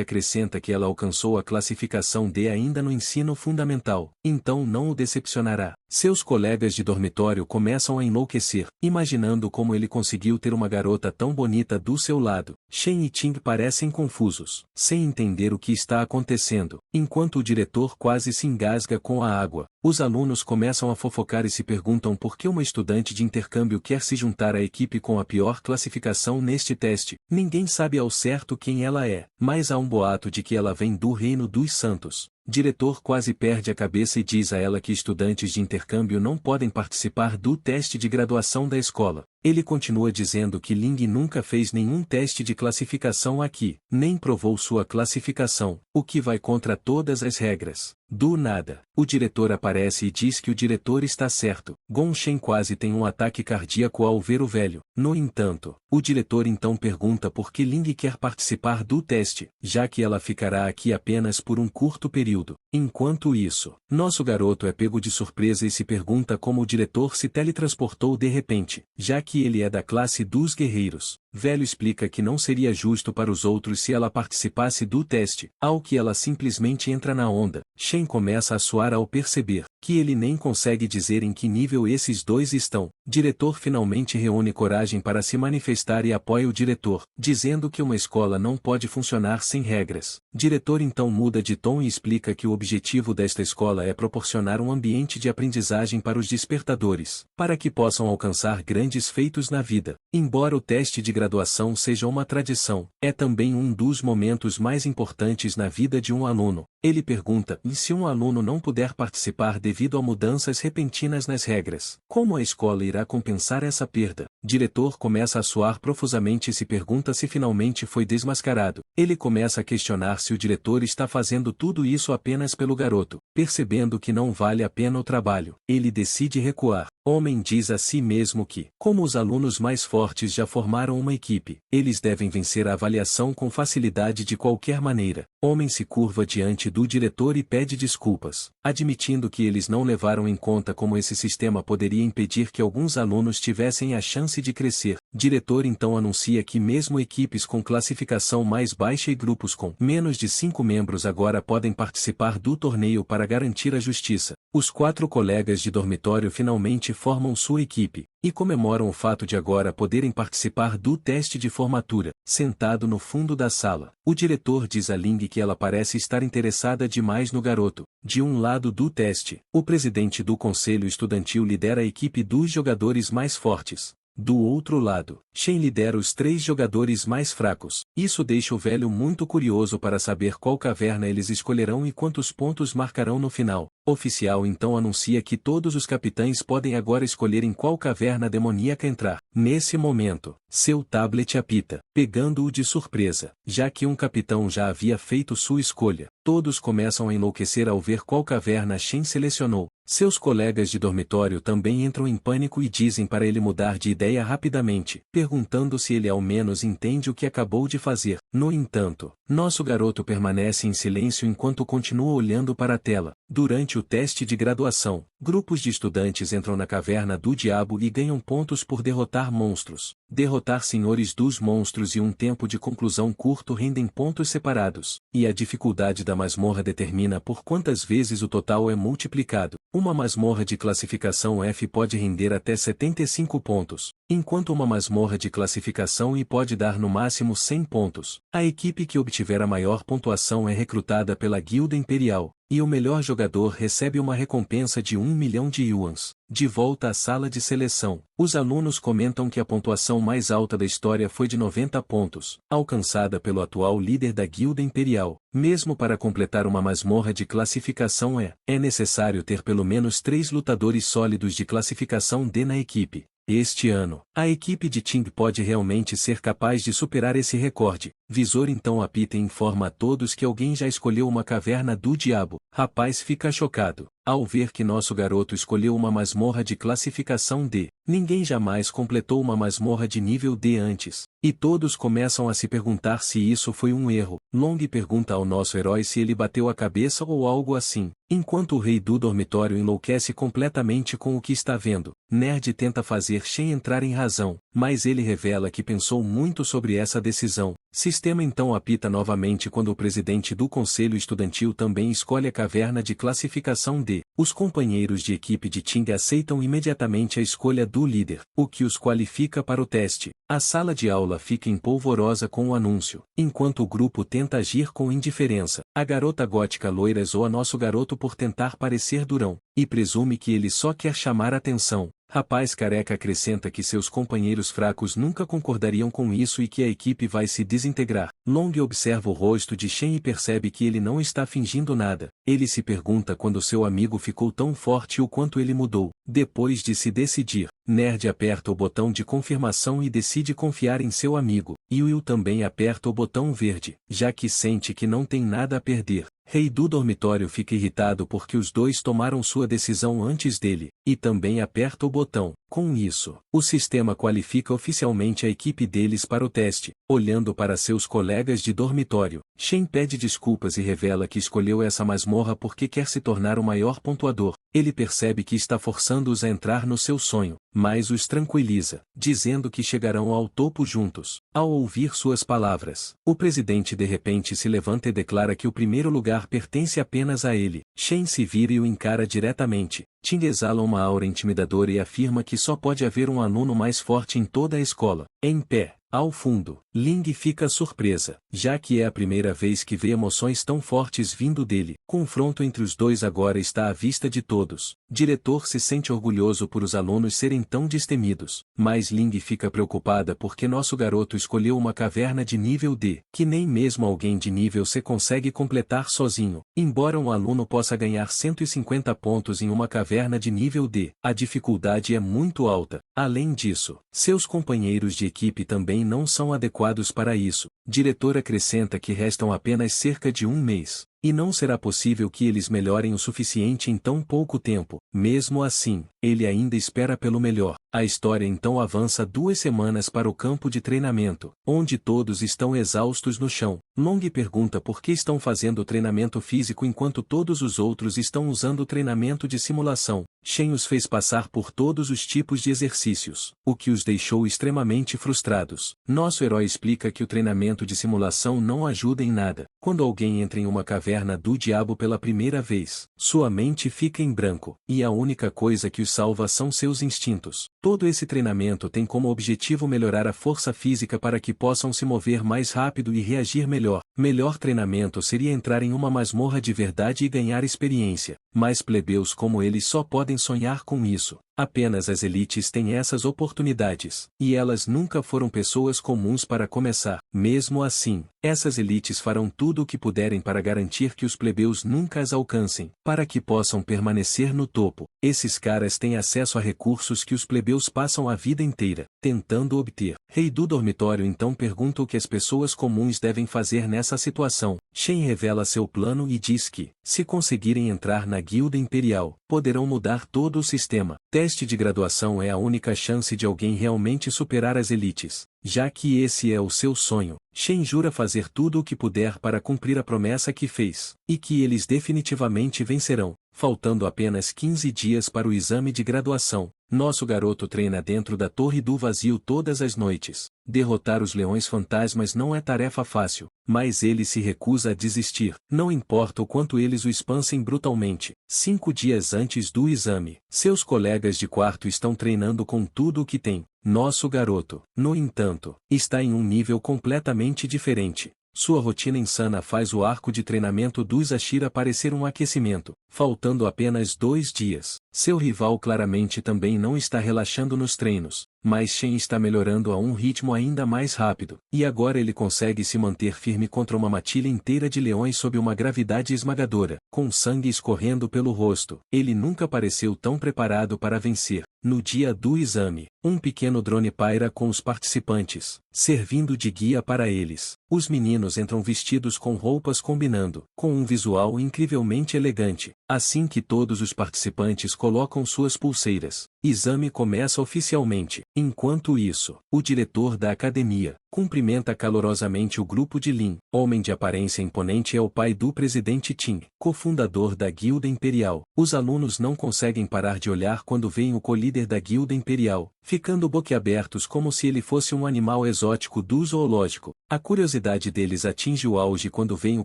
acrescenta que ela alcançou a classificação D ainda no ensino fundamental, então não o decepcionará. Seus colegas de dormitório começam a enlouquecer, imaginando como ele conseguiu ter uma garota tão bonita do seu lado. Shen e Ting parecem confusos, sem entender o que está acontecendo, enquanto o diretor quase se engasga com a água. Os alunos começam a fofocar e se perguntam por que uma estudante de intercâmbio quer se juntar à equipe com a pior classificação neste teste. Ninguém sabe ao certo quem ela é, mas há um boato de que ela vem do Reino dos Santos. Diretor quase perde a cabeça e diz a ela que estudantes de intercâmbio não podem participar do teste de graduação da escola. Ele continua dizendo que Ling nunca fez nenhum teste de classificação aqui, nem provou sua classificação, o que vai contra todas as regras. Do nada, o diretor aparece e diz que o diretor está certo. Gong Shen quase tem um ataque cardíaco ao ver o velho. No entanto, o diretor então pergunta por que Ling quer participar do teste, já que ela ficará aqui apenas por um curto período. Enquanto isso, nosso garoto é pego de surpresa e se pergunta como o diretor se teletransportou de repente, já que ele é da classe dos guerreiros. Velho explica que não seria justo para os outros se ela participasse do teste, ao que ela simplesmente entra na onda. Shen começa a suar ao perceber que ele nem consegue dizer em que nível esses dois estão. Diretor finalmente reúne coragem para se manifestar e apoia o diretor, dizendo que uma escola não pode funcionar sem regras. Diretor então muda de tom e explica que o objetivo desta escola é proporcionar um ambiente de aprendizagem para os despertadores, para que possam alcançar grandes feitos na vida. Embora o teste de graduação seja uma tradição, é também um dos momentos mais importantes na vida de um aluno. Ele pergunta: e se um aluno não puder participar devido a mudanças repentinas nas regras, como a escola irá compensar essa perda? Diretor começa a suar profusamente e se pergunta se finalmente foi desmascarado. Ele começa a questionar se o diretor está fazendo tudo isso apenas pelo garoto. Percebendo que não vale a pena o trabalho, ele decide recuar. Homem diz a si mesmo que, como os alunos mais fortes já formaram uma equipe, eles devem vencer a avaliação com facilidade de qualquer maneira. Homem se curva diante do diretor e pede desculpas, admitindo que eles não levaram em conta como esse sistema poderia impedir que alguns alunos tivessem a chance de crescer. Diretor então anuncia que mesmo equipes com classificação mais baixa e grupos com menos de 5 membros agora podem participar do torneio para garantir a justiça. Os 4 colegas de dormitório finalmente formam sua equipe, e comemoram o fato de agora poderem participar do teste de formatura. Sentado no fundo da sala, o diretor diz a Ling que ela parece estar interessada demais no garoto. De um lado do teste, o presidente do conselho estudantil lidera a equipe dos jogadores mais fortes. Do outro lado, Shen lidera os 3 jogadores mais fracos. Isso deixa o velho muito curioso para saber qual caverna eles escolherão e quantos pontos marcarão no final. O oficial então anuncia que todos os capitães podem agora escolher em qual caverna demoníaca entrar. Nesse momento, seu tablet apita, pegando-o de surpresa, já que um capitão já havia feito sua escolha. Todos começam a enlouquecer ao ver qual caverna Shen selecionou. Seus colegas de dormitório também entram em pânico e dizem para ele mudar de ideia rapidamente, perguntando se ele ao menos entende o que acabou de fazer. No entanto, nosso garoto permanece em silêncio enquanto continua olhando para a tela. Durante o teste de graduação, grupos de estudantes entram na caverna do diabo e ganham pontos por derrotar monstros. Derrotar senhores dos monstros e um tempo de conclusão curto rendem pontos separados, e a dificuldade da masmorra determina por quantas vezes o total é multiplicado. Uma masmorra de classificação F pode render até 75 pontos, enquanto uma masmorra de classificação I pode dar no máximo 100 pontos. A equipe que obtiver a maior pontuação é recrutada pela Guilda Imperial, e o melhor jogador recebe uma recompensa de 1 milhão de yuans. De volta à sala de seleção, os alunos comentam que a pontuação mais alta da história foi de 90 pontos, alcançada pelo atual líder da Guilda Imperial. Mesmo para completar uma masmorra de classificação é necessário ter pelo menos 3 lutadores sólidos de classificação D na equipe. Este ano, a equipe de Ting pode realmente ser capaz de superar esse recorde. Visor então apita e informa a todos que alguém já escolheu uma caverna do diabo. Rapaz fica chocado ao ver que nosso garoto escolheu uma masmorra de classificação D. Ninguém jamais completou uma masmorra de nível D antes. E todos começam a se perguntar se isso foi um erro. Long pergunta ao nosso herói se ele bateu a cabeça ou algo assim. Enquanto o rei do dormitório enlouquece completamente com o que está vendo, Nerd tenta fazer Shen entrar em razão, mas ele revela que pensou muito sobre essa decisão. Sistema então apita novamente quando o presidente do conselho estudantil também escolhe a caverna de classificação D. Os companheiros de equipe de Ting aceitam imediatamente a escolha do líder, o que os qualifica para o teste. A sala de aula fica empolvorosa com o anúncio, enquanto o grupo tenta agir com indiferença. A garota gótica loira zoa nosso garoto por tentar parecer durão, e presume que ele só quer chamar atenção. Rapaz careca acrescenta que seus companheiros fracos nunca concordariam com isso e que a equipe vai se desintegrar. Long observa o rosto de Shen e percebe que ele não está fingindo nada. Ele se pergunta quando seu amigo ficou tão forte o quanto ele mudou. Depois de se decidir, Nerd aperta o botão de confirmação e decide confiar em seu amigo. E Will também aperta o botão verde, já que sente que não tem nada a perder. Rei do dormitório fica irritado porque os dois tomaram sua decisão antes dele, e também aperta o botão. Com isso, o sistema qualifica oficialmente a equipe deles para o teste. Olhando para seus colegas de dormitório, Shen pede desculpas e revela que escolheu essa masmorra porque quer se tornar o maior pontuador. Ele percebe que está forçando-os a entrar no seu sonho, mas os tranquiliza, dizendo que chegarão ao topo juntos. Ao ouvir suas palavras, o presidente de repente se levanta e declara que o primeiro lugar pertence apenas a ele. Shen se vira e o encara diretamente. Ting exala uma aura intimidadora e afirma que só pode haver um aluno mais forte em toda a escola. Em pé, ao fundo, Ling fica surpresa, já que é a primeira vez que vê emoções tão fortes vindo dele. Confronto entre os dois agora está à vista de todos. Diretor se sente orgulhoso por os alunos serem tão destemidos, mas Ling fica preocupada porque nosso garoto escolheu uma caverna de nível D, que nem mesmo alguém de nível C consegue completar sozinho. Embora um aluno possa ganhar 150 pontos em uma caverna de nível D, a dificuldade é muito alta. Além disso, seus companheiros de equipe também não são adequados para isso. Diretor acrescenta que restam apenas cerca de um mês, e não será possível que eles melhorem o suficiente em tão pouco tempo. Mesmo assim, ele ainda espera pelo melhor. A história então avança 2 semanas para o campo de treinamento, onde todos estão exaustos no chão. Long pergunta por que estão fazendo treinamento físico enquanto todos os outros estão usando treinamento de simulação. Shen os fez passar por todos os tipos de exercícios, o que os deixou extremamente frustrados. Nosso herói explica que o treinamento de simulação não ajuda em nada. Quando alguém entra em uma caverna do diabo pela primeira vez, sua mente fica em branco, e a única coisa que os salva são seus instintos. Todo esse treinamento tem como objetivo melhorar a força física para que possam se mover mais rápido e reagir melhor. Melhor treinamento seria entrar em uma masmorra de verdade e ganhar experiência, mas plebeus como eles só podem sonhar com isso. Apenas as elites têm essas oportunidades, e elas nunca foram pessoas comuns para começar. Mesmo assim, essas elites farão tudo o que puderem para garantir que os plebeus nunca as alcancem, para que possam permanecer no topo. Esses caras têm acesso a recursos que os plebeus passam a vida inteira tentando obter. Rei do dormitório então pergunta o que as pessoas comuns devem fazer nessa situação. Shen revela seu plano e diz que, se conseguirem entrar na guilda imperial, poderão mudar todo o sistema. Teste de graduação é a única chance de alguém realmente superar as elites. Já que esse é o seu sonho, Shen jura fazer tudo o que puder para cumprir a promessa que fez, e que eles definitivamente vencerão. Faltando apenas 15 dias para o exame de graduação, nosso garoto treina dentro da Torre do Vazio todas as noites. Derrotar os leões fantasmas não é tarefa fácil, mas ele se recusa a desistir, não importa o quanto eles o espancem brutalmente. 5 dias antes do exame, seus colegas de quarto estão treinando com tudo o que tem. Nosso garoto, no entanto, está em um nível completamente diferente. Sua rotina insana faz o arco de treinamento dos Ashira parecer um aquecimento, faltando apenas 2 dias. Seu rival claramente também não está relaxando nos treinos, mas Shen está melhorando a um ritmo ainda mais rápido, e agora ele consegue se manter firme contra uma matilha inteira de leões sob uma gravidade esmagadora, com sangue escorrendo pelo rosto. Ele nunca pareceu tão preparado para vencer. No dia do exame, um pequeno drone paira com os participantes, servindo de guia para eles. Os meninos entram vestidos com roupas combinando, com um visual incrivelmente elegante. Assim que todos os participantes colocam suas pulseiras, Exame começa oficialmente. Enquanto isso, o diretor da academia cumprimenta calorosamente o grupo de Lin. Homem de aparência imponente é o pai do presidente Ting, cofundador da Guilda Imperial. Os alunos não conseguem parar de olhar quando veem o co-líder da Guilda Imperial, ficando boquiabertos como se ele fosse um animal exótico do zoológico. A curiosidade deles atinge o auge quando veem o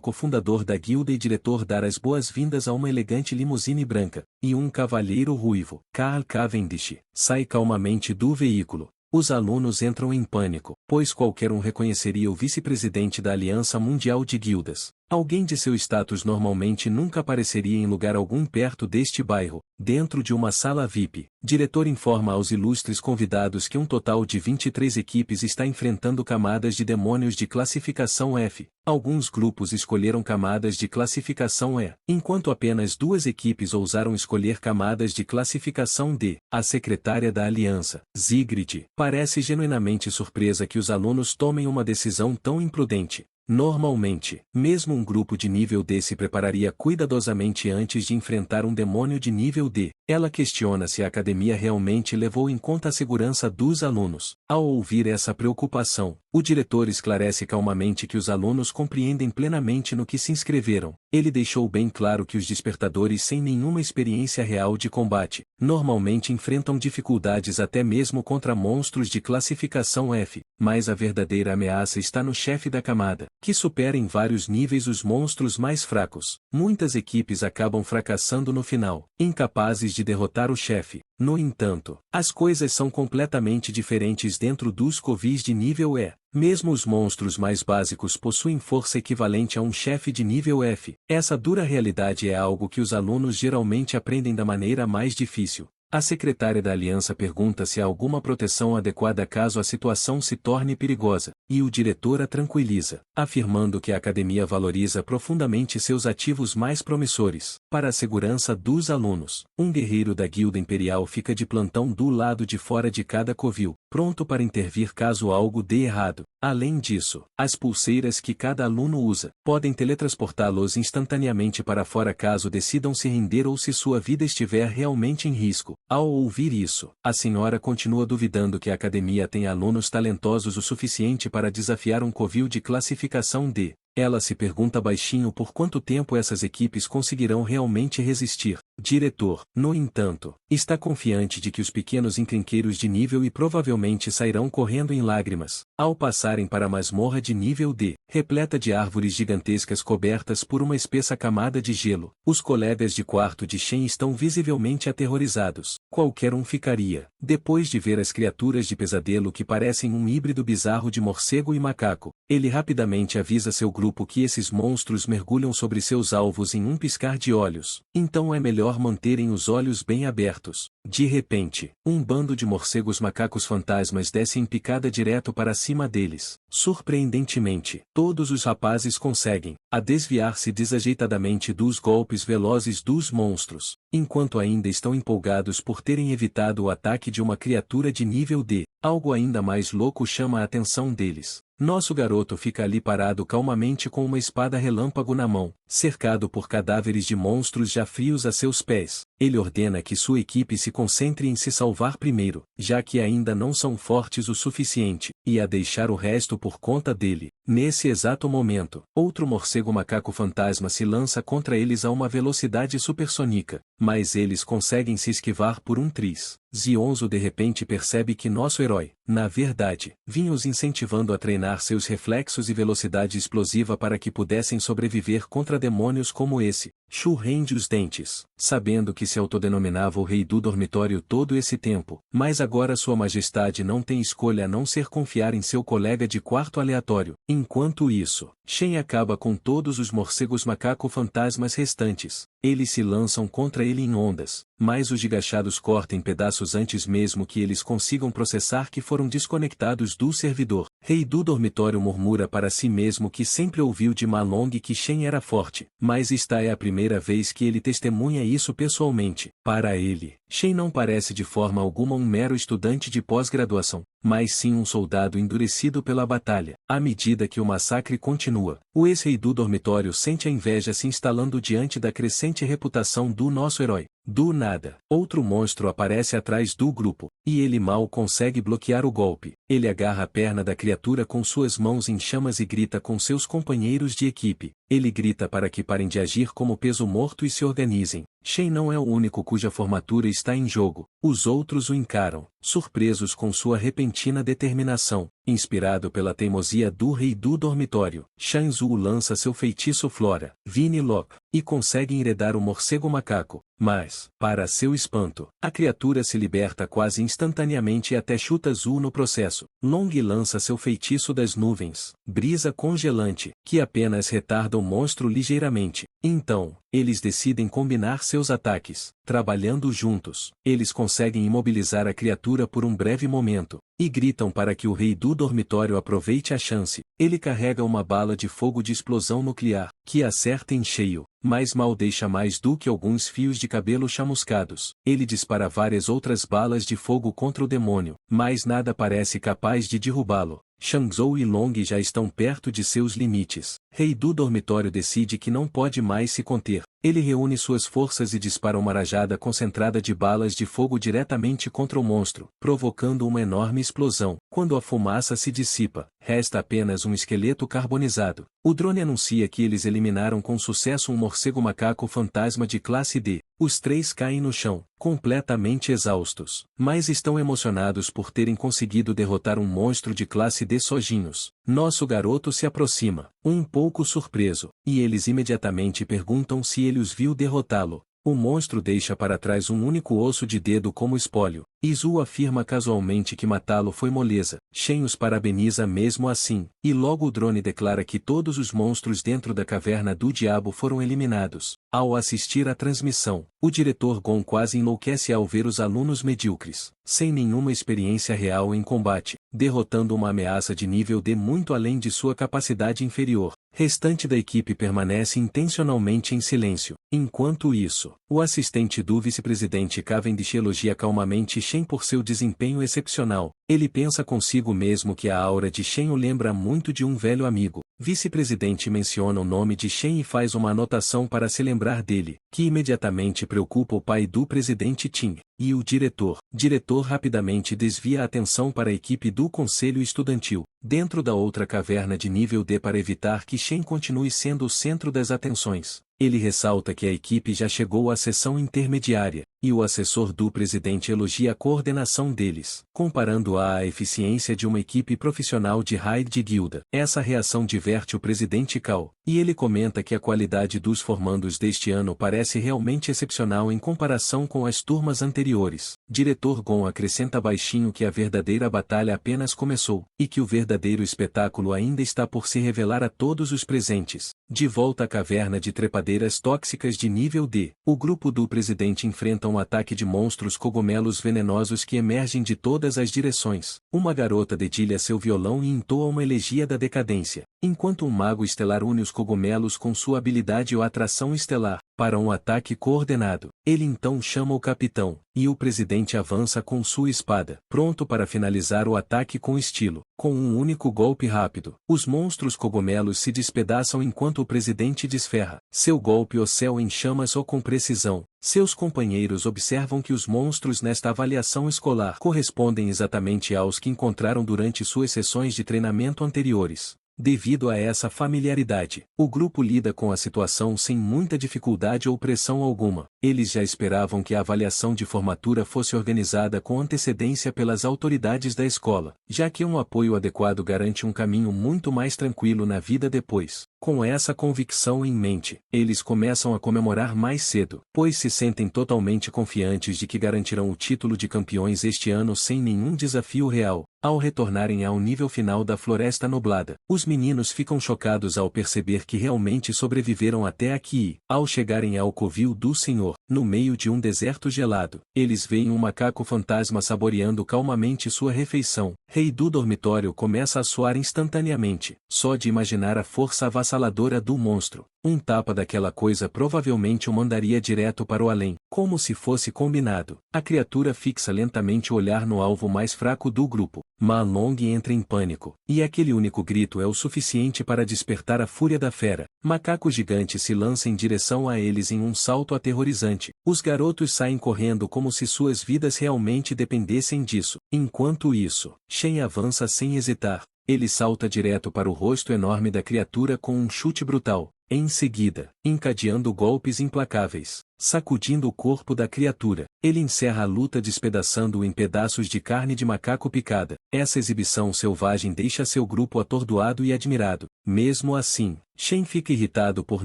cofundador da guilda e diretor dar as boas-vindas a uma elegante limusine branca, e um cavalheiro ruivo, Carl Cavendish, sai calmamente do veículo. Os alunos entram em pânico, pois qualquer um reconheceria o vice-presidente da Aliança Mundial de Guildas. Alguém de seu status normalmente nunca apareceria em lugar algum perto deste bairro. Dentro de uma sala VIP, diretor informa aos ilustres convidados que um total de 23 equipes está enfrentando camadas de demônios de classificação F. Alguns grupos escolheram camadas de classificação E, enquanto apenas 2 equipes ousaram escolher camadas de classificação D. A secretária da Aliança, Sigrid, parece genuinamente surpresa que os alunos tomem uma decisão tão imprudente. Normalmente, mesmo um grupo de nível D se prepararia cuidadosamente antes de enfrentar um demônio de nível D. Ela questiona se a academia realmente levou em conta a segurança dos alunos. Ao ouvir essa preocupação, o diretor esclarece calmamente que os alunos compreendem plenamente no que se inscreveram. Ele deixou bem claro que os despertadores sem nenhuma experiência real de combate, normalmente enfrentam dificuldades até mesmo contra monstros de classificação F, mas a verdadeira ameaça está no chefe da camada, que supera em vários níveis os monstros mais fracos. Muitas equipes acabam fracassando no final, incapazes de derrotar o chefe. No entanto, as coisas são completamente diferentes dentro dos covis de nível E. Mesmo os monstros mais básicos possuem força equivalente a um chefe de nível F. Essa dura realidade é algo que os alunos geralmente aprendem da maneira mais difícil. A secretária da Aliança pergunta se há alguma proteção adequada caso a situação se torne perigosa, e o diretor a tranquiliza, afirmando que a academia valoriza profundamente seus ativos mais promissores. Para a segurança dos alunos, um guerreiro da Guilda Imperial fica de plantão do lado de fora de cada covil, pronto para intervir caso algo dê errado. Além disso, as pulseiras que cada aluno usa podem teletransportá-los instantaneamente para fora caso decidam se render ou se sua vida estiver realmente em risco. Ao ouvir isso, a senhora continua duvidando que a academia tenha alunos talentosos o suficiente para desafiar um covil de classificação D. Ela se pergunta baixinho por quanto tempo essas equipes conseguirão realmente resistir. Diretor, no entanto, está confiante de que os pequenos encrenqueiros de nível I provavelmente sairão correndo em lágrimas, ao passarem para a masmorra de nível D, repleta de árvores gigantescas cobertas por uma espessa camada de gelo. Os colegas de quarto de Shen estão visivelmente aterrorizados. Qualquer um ficaria, depois de ver as criaturas de pesadelo que parecem um híbrido bizarro de morcego e macaco. Ele rapidamente avisa seu grupo que esses monstros mergulham sobre seus alvos em um piscar de olhos, então é melhor manterem os olhos bem abertos. De repente, um bando de morcegos macacos fantasmas desce em picada direto para cima deles. Surpreendentemente, todos os rapazes conseguem a desviar-se desajeitadamente dos golpes velozes dos monstros, enquanto ainda estão empolgados por terem evitado o ataque de uma criatura de nível D. Algo ainda mais louco chama a atenção deles. Nosso garoto fica ali parado calmamente com uma espada relâmpago na mão, cercado por cadáveres de monstros já frios a seus pés. Ele ordena que sua equipe se concentre em se salvar primeiro, já que ainda não são fortes o suficiente, e a deixar o resto por conta dele. Nesse exato momento, outro morcego macaco fantasma se lança contra eles a uma velocidade supersônica, mas eles conseguem se esquivar por um triz. Zionzo de repente percebe que nosso herói, na verdade, vinha os incentivando a treinar seus reflexos e velocidade explosiva para que pudessem sobreviver contra demônios como esse. Shu rende os dentes, sabendo que se autodenominava o rei do dormitório todo esse tempo, mas agora sua majestade não tem escolha a não ser confiar em seu colega de quarto aleatório. Enquanto isso, Shen acaba com todos os morcegos macaco fantasmas restantes. Eles se lançam contra ele em ondas, mas os gigachados cortam em pedaços antes mesmo que eles consigam processar que foram desconectados do servidor. Rei do dormitório murmura para si mesmo que sempre ouviu de Ma Long que Shen era forte, mas esta é a primeira vez que ele testemunha isso pessoalmente. Para ele, Shen não parece de forma alguma um mero estudante de pós-graduação, mas sim um soldado endurecido pela batalha. À medida que o massacre continua, o ex-rei do dormitório sente a inveja se instalando diante da crescente reputação do nosso herói. Do nada, outro monstro aparece atrás do grupo, e ele mal consegue bloquear o golpe. Ele agarra a perna da criatura com suas mãos em chamas e grita com seus companheiros de equipe. Ele grita para que parem de agir como peso morto e se organizem. Shen não é o único cuja formatura está em jogo. Os outros o encaram, surpresos com sua repentina determinação. Inspirado pela teimosia do rei do dormitório, Shan Zhu lança seu feitiço Flora, Vini Lock, e consegue enredar o morcego macaco. Mas, para seu espanto, a criatura se liberta quase instantaneamente e até chuta Zhu no processo. Long lança seu feitiço das nuvens, brisa congelante, que apenas retarda o monstro ligeiramente. Então, eles decidem combinar seus ataques. Trabalhando juntos, eles conseguem imobilizar a criatura por um breve momento, e gritam para que o rei do dormitório aproveite a chance. Ele carrega uma bala de fogo de explosão nuclear, que acerta em cheio, mas mal deixa mais do que alguns fios de cabelo chamuscados. Ele dispara várias outras balas de fogo contra o demônio, mas nada parece capaz de derrubá-lo. Shangzhou e Long já estão perto de seus limites. Rei do dormitório decide que não pode mais se conter. Ele reúne suas forças e dispara uma rajada concentrada de balas de fogo diretamente contra o monstro, provocando uma enorme explosão. Quando a fumaça se dissipa, resta apenas um esqueleto carbonizado. O drone anuncia que eles eliminaram com sucesso um morcego macaco fantasma de classe D. Os três caem no chão, completamente exaustos, mas estão emocionados por terem conseguido derrotar um monstro de classe D sozinhos. Nosso garoto se aproxima, um pouco surpreso, e eles imediatamente perguntam se ele os viu derrotá-lo. O monstro deixa para trás um único osso de dedo como espólio. Zhu afirma casualmente que matá-lo foi moleza. Shen os parabeniza mesmo assim, e logo o drone declara que todos os monstros dentro da caverna do diabo foram eliminados. Ao assistir à transmissão, o diretor Gon quase enlouquece ao ver os alunos medíocres, sem nenhuma experiência real em combate, derrotando uma ameaça de nível D muito além de sua capacidade inferior. Restante da equipe permanece intencionalmente em silêncio. Enquanto isso, o assistente do vice-presidente Cavendish elogia calmamente Shen por seu desempenho excepcional. Ele pensa consigo mesmo que a aura de Shen o lembra muito de um velho amigo. Vice-presidente menciona o nome de Shen e faz uma anotação para se lembrar dele, que imediatamente preocupa o pai do presidente Ting, e o diretor. Diretor rapidamente desvia a atenção para a equipe do conselho estudantil, dentro da outra caverna de nível D para evitar que Shen continue sendo o centro das atenções. Ele ressalta que a equipe já chegou à sessão intermediária, e o assessor do presidente elogia a coordenação deles, comparando-a à eficiência de uma equipe profissional de raid de guilda. Essa reação diverte o presidente Cao, e ele comenta que a qualidade dos formandos deste ano parece realmente excepcional em comparação com as turmas anteriores. Diretor Gon acrescenta baixinho que a verdadeira batalha apenas começou, e que o verdadeiro espetáculo ainda está por se revelar a todos os presentes. De volta à caverna de trepadeiras tóxicas de nível D, o grupo do presidente enfrenta um ataque de monstros cogumelos venenosos que emergem de todas as direções. Uma garota dedilha seu violão e entoa uma elegia da decadência, enquanto um mago estelar une os cogumelos com sua habilidade ou atração estelar, para um ataque coordenado. Ele então chama o capitão, e o presidente avança com sua espada, pronto para finalizar o ataque com estilo. Com um único golpe rápido, os monstros cogumelos se despedaçam enquanto o presidente desferra seu golpe o céu em chamas ou com precisão. Seus companheiros observam que os monstros nesta avaliação escolar correspondem exatamente aos que encontraram durante suas sessões de treinamento anteriores. Devido a essa familiaridade, o grupo lida com a situação sem muita dificuldade ou pressão alguma. Eles já esperavam que a avaliação de formatura fosse organizada com antecedência pelas autoridades da escola, já que um apoio adequado garante um caminho muito mais tranquilo na vida depois. Com essa convicção em mente, eles começam a comemorar mais cedo, pois se sentem totalmente confiantes de que garantirão o título de campeões este ano sem nenhum desafio real. Ao retornarem ao nível final da Floresta Nublada, os meninos ficam chocados ao perceber que realmente sobreviveram até aqui e, ao chegarem ao covil do Senhor, no meio de um deserto gelado, eles veem um macaco fantasma saboreando calmamente sua refeição. Rei do dormitório começa a suar instantaneamente, só de imaginar a força avassaladora do monstro. Um tapa daquela coisa provavelmente o mandaria direto para o além. Como se fosse combinado, a criatura fixa lentamente o olhar no alvo mais fraco do grupo. Ma Long entra em pânico, e aquele único grito é o suficiente para despertar a fúria da fera. Macaco gigante se lança em direção a eles em um salto aterrorizante. Os garotos saem correndo como se suas vidas realmente dependessem disso. Enquanto isso, Shen avança sem hesitar. Ele salta direto para o rosto enorme da criatura com um chute brutal. Em seguida, encadeando golpes implacáveis, sacudindo o corpo da criatura, ele encerra a luta despedaçando-o em pedaços de carne de macaco picada. Essa exibição selvagem deixa seu grupo atordoado e admirado. Mesmo assim, Shen fica irritado por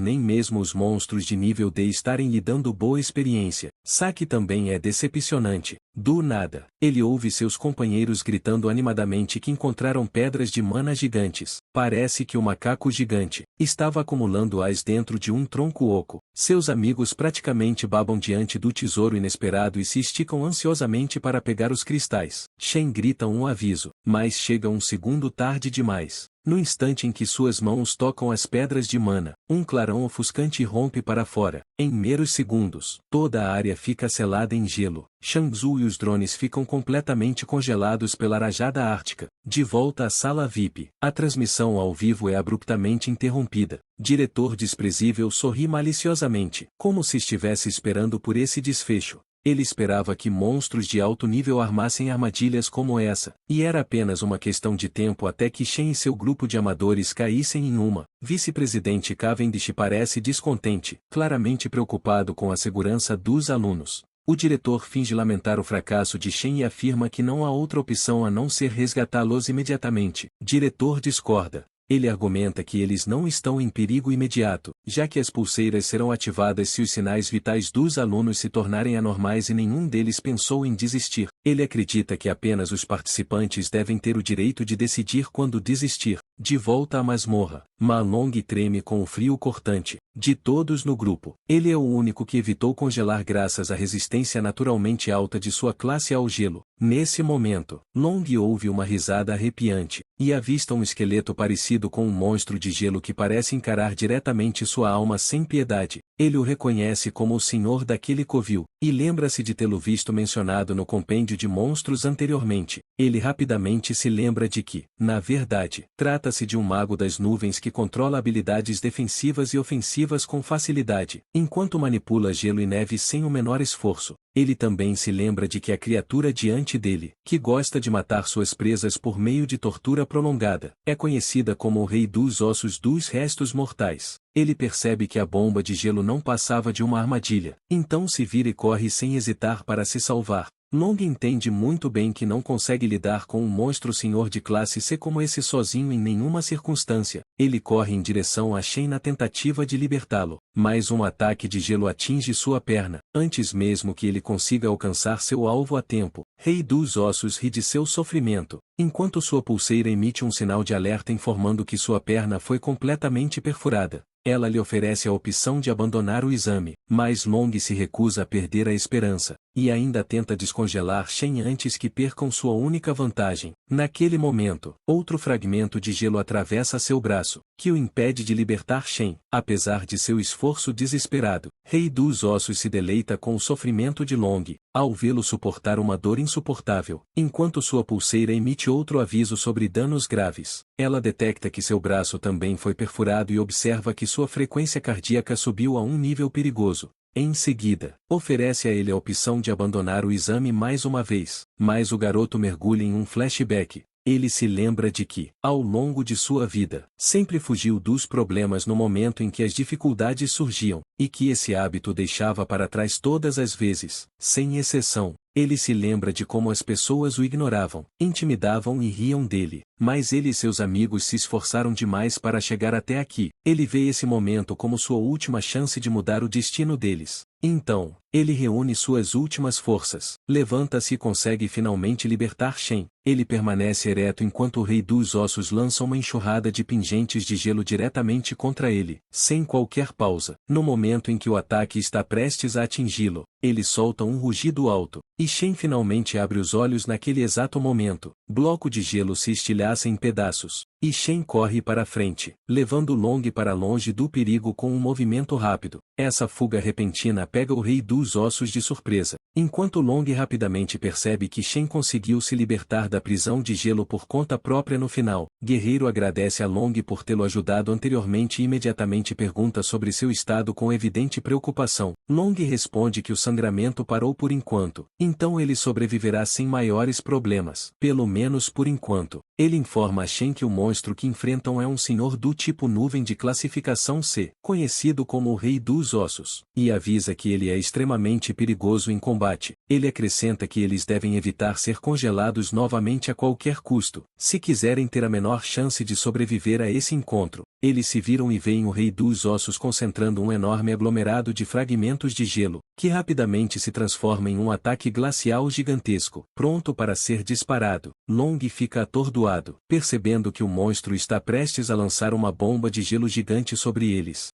nem mesmo os monstros de nível D estarem lhe dando boa experiência. Saki também é decepcionante. Do nada, ele ouve seus companheiros gritando animadamente que encontraram pedras de mana gigantes. Parece que o macaco gigante estava acumulando as dentro de um tronco oco. Seus amigos praticamente babam diante do tesouro inesperado e se esticam ansiosamente para pegar os cristais. Shen grita um aviso, mas chega um segundo tarde demais. No instante em que suas mãos tocam as pedras de mana, um clarão ofuscante rompe para fora. Em meros segundos, toda a área fica selada em gelo. Shang-Tzu e os drones ficam completamente congelados pela rajada ártica. De volta à sala VIP, a transmissão ao vivo é abruptamente interrompida. Diretor desprezível sorri maliciosamente, como se estivesse esperando por esse desfecho. Ele esperava que monstros de alto nível armassem armadilhas como essa, e era apenas uma questão de tempo até que Shen e seu grupo de amadores caíssem em uma. Vice-presidente Cavendish parece descontente, claramente preocupado com a segurança dos alunos. O diretor finge lamentar o fracasso de Shen e afirma que não há outra opção a não ser resgatá-los imediatamente. Diretor discorda. Ele argumenta que eles não estão em perigo imediato, já que as pulseiras serão ativadas se os sinais vitais dos alunos se tornarem anormais e nenhum deles pensou em desistir. Ele acredita que apenas os participantes devem ter o direito de decidir quando desistir. De volta à masmorra, Ma Long treme com o frio cortante. De todos no grupo, ele é o único que evitou congelar graças à resistência naturalmente alta de sua classe ao gelo. Nesse momento, Long ouve uma risada arrepiante, e avista um esqueleto parecido com um monstro de gelo que parece encarar diretamente sua alma sem piedade. Ele o reconhece como o senhor daquele covil, e lembra-se de tê-lo visto mencionado no compêndio de monstros anteriormente. Ele rapidamente se lembra de que, na verdade, trata-se de um mago das nuvens que controla habilidades defensivas e ofensivas com facilidade, enquanto manipula gelo e neve sem o menor esforço. Ele também se lembra de que a criatura diante dele, que gosta de matar suas presas por meio de tortura prolongada, é conhecida como o Rei dos Ossos dos Restos Mortais. Ele percebe que a bomba de gelo não passava de uma armadilha, então se vira e corre sem hesitar para se salvar. Long entende muito bem que não consegue lidar com um monstro senhor de classe C como esse sozinho em nenhuma circunstância. Ele corre em direção a Shen na tentativa de libertá-lo, mas um ataque de gelo atinge sua perna, antes mesmo que ele consiga alcançar seu alvo a tempo. Rei dos Ossos ri de seu sofrimento, enquanto sua pulseira emite um sinal de alerta informando que sua perna foi completamente perfurada. Ela lhe oferece a opção de abandonar o exame, mas Long se recusa a perder a esperança, e ainda tenta descongelar Shen antes que percam sua única vantagem. Naquele momento, outro fragmento de gelo atravessa seu braço, que o impede de libertar Shen. Apesar de seu esforço desesperado, Rei dos Ossos se deleita com o sofrimento de Long, ao vê-lo suportar uma dor insuportável, enquanto sua pulseira emite outro aviso sobre danos graves. Ela detecta que seu braço também foi perfurado e observa que sua frequência cardíaca subiu a um nível perigoso. Em seguida, oferece a ele a opção de abandonar o exame mais uma vez, mas o garoto mergulha em um flashback. Ele se lembra de que, ao longo de sua vida, sempre fugiu dos problemas no momento em que as dificuldades surgiam, e que esse hábito deixava para trás todas as vezes, sem exceção. Ele se lembra de como as pessoas o ignoravam, intimidavam e riam dele, mas ele e seus amigos se esforçaram demais para chegar até aqui. Ele vê esse momento como sua última chance de mudar o destino deles. Então, ele reúne suas últimas forças, levanta-se e consegue finalmente libertar Shen. Ele permanece ereto enquanto o Rei dos Ossos lança uma enxurrada de pingentes de gelo diretamente contra ele, sem qualquer pausa. No momento em que o ataque está prestes a atingi-lo, ele solta um rugido alto, e Shen finalmente abre os olhos naquele exato momento. Bloco de gelo se estilhaça em pedaços. e Shen corre para a frente, levando Long para longe do perigo com um movimento rápido. Essa fuga repentina pega o Rei dos Ossos de surpresa, enquanto Long rapidamente percebe que Shen conseguiu se libertar da prisão de gelo por conta própria no final. Guerreiro agradece a Long por tê-lo ajudado anteriormente e imediatamente pergunta sobre seu estado com evidente preocupação. Long responde que o sangramento parou por enquanto, então ele sobreviverá sem maiores problemas, pelo menos por enquanto. Ele informa a Shen que o monstro que enfrentam é um senhor do tipo nuvem de classificação C, conhecido como o Rei dos Ossos, e avisa que ele é extremamente perigoso em combate. Ele acrescenta que eles devem evitar ser congelados novamente a qualquer custo, se quiserem ter a menor chance de sobreviver a esse encontro. Eles se viram e veem o Rei dos Ossos concentrando um enorme aglomerado de fragmentos de gelo, que rapidamente se transforma em um ataque glacial gigantesco, pronto para ser disparado. Long fica atordoado, percebendo que o monstro está prestes a lançar uma bomba de gelo gigante sobre eles.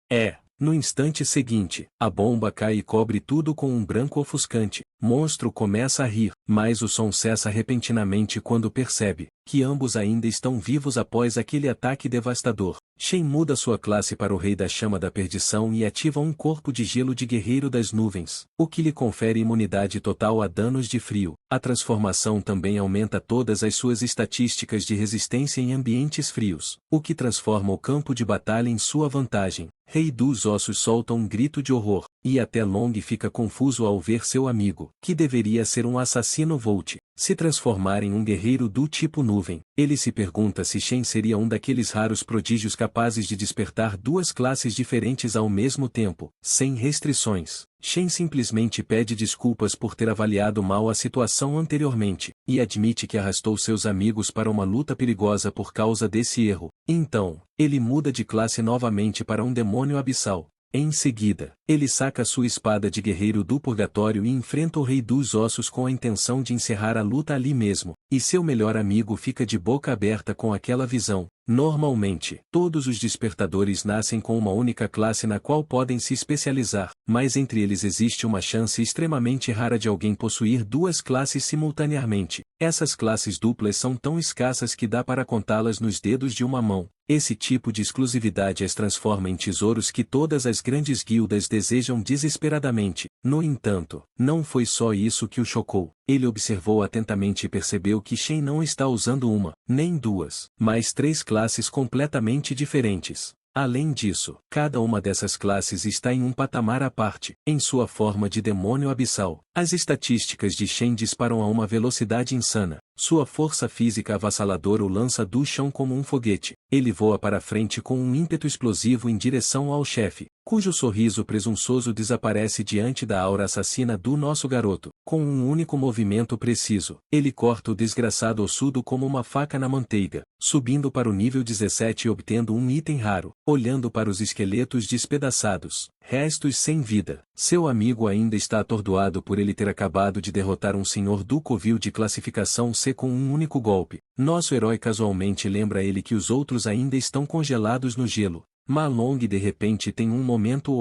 No instante seguinte, a bomba cai e cobre tudo com um branco ofuscante. Monstro começa a rir, mas o som cessa repentinamente quando percebe que ambos ainda estão vivos após aquele ataque devastador. Shen muda sua classe para o Rei da Chama da Perdição e ativa um corpo de gelo de Guerreiro das Nuvens, o que lhe confere imunidade total a danos de frio. A transformação também aumenta todas as suas estatísticas de resistência em ambientes frios, o que transforma o campo de batalha em sua vantagem. Rei dos Ossos solta um grito de horror, e até Long fica confuso ao ver seu amigo, que deveria ser um assassino Volt, se transformar em um guerreiro do tipo nuvem. Ele se pergunta se Shen seria um daqueles raros prodígios capazes de despertar duas classes diferentes ao mesmo tempo, sem restrições. Shen simplesmente pede desculpas por ter avaliado mal a situação anteriormente, e admite que arrastou seus amigos para uma luta perigosa por causa desse erro. Então, ele muda de classe novamente para um demônio abissal. Em seguida, ele saca sua espada de guerreiro do purgatório e enfrenta o Rei dos Ossos com a intenção de encerrar a luta ali mesmo, e seu melhor amigo fica de boca aberta com aquela visão. Normalmente, todos os despertadores nascem com uma única classe na qual podem se especializar, mas entre eles existe uma chance extremamente rara de alguém possuir duas classes simultaneamente. Essas classes duplas são tão escassas que dá para contá-las nos dedos de uma mão. Esse tipo de exclusividade as transforma em tesouros que todas as grandes guildas desejam desesperadamente. No entanto, não foi só isso que o chocou. Ele observou atentamente e percebeu que Shen não está usando uma, nem duas, mas três classes completamente diferentes. Além disso, cada uma dessas classes está em um patamar à parte, em sua forma de demônio abissal. As estatísticas de Shen disparam a uma velocidade insana. Sua força física avassaladora o lança do chão como um foguete. Ele voa para frente com um ímpeto explosivo em direção ao chefe, cujo sorriso presunçoso desaparece diante da aura assassina do nosso garoto. Com um único movimento preciso, ele corta o desgraçado ossudo como uma faca na manteiga, subindo para o nível 17 e obtendo um item raro. Olhando para os esqueletos despedaçados, restos sem vida, seu amigo ainda está atordoado por ele ter acabado de derrotar um senhor do covil de classificação C com um único golpe. Nosso herói casualmente lembra ele que os outros ainda estão congelados no gelo. Ma Long de repente tem um momento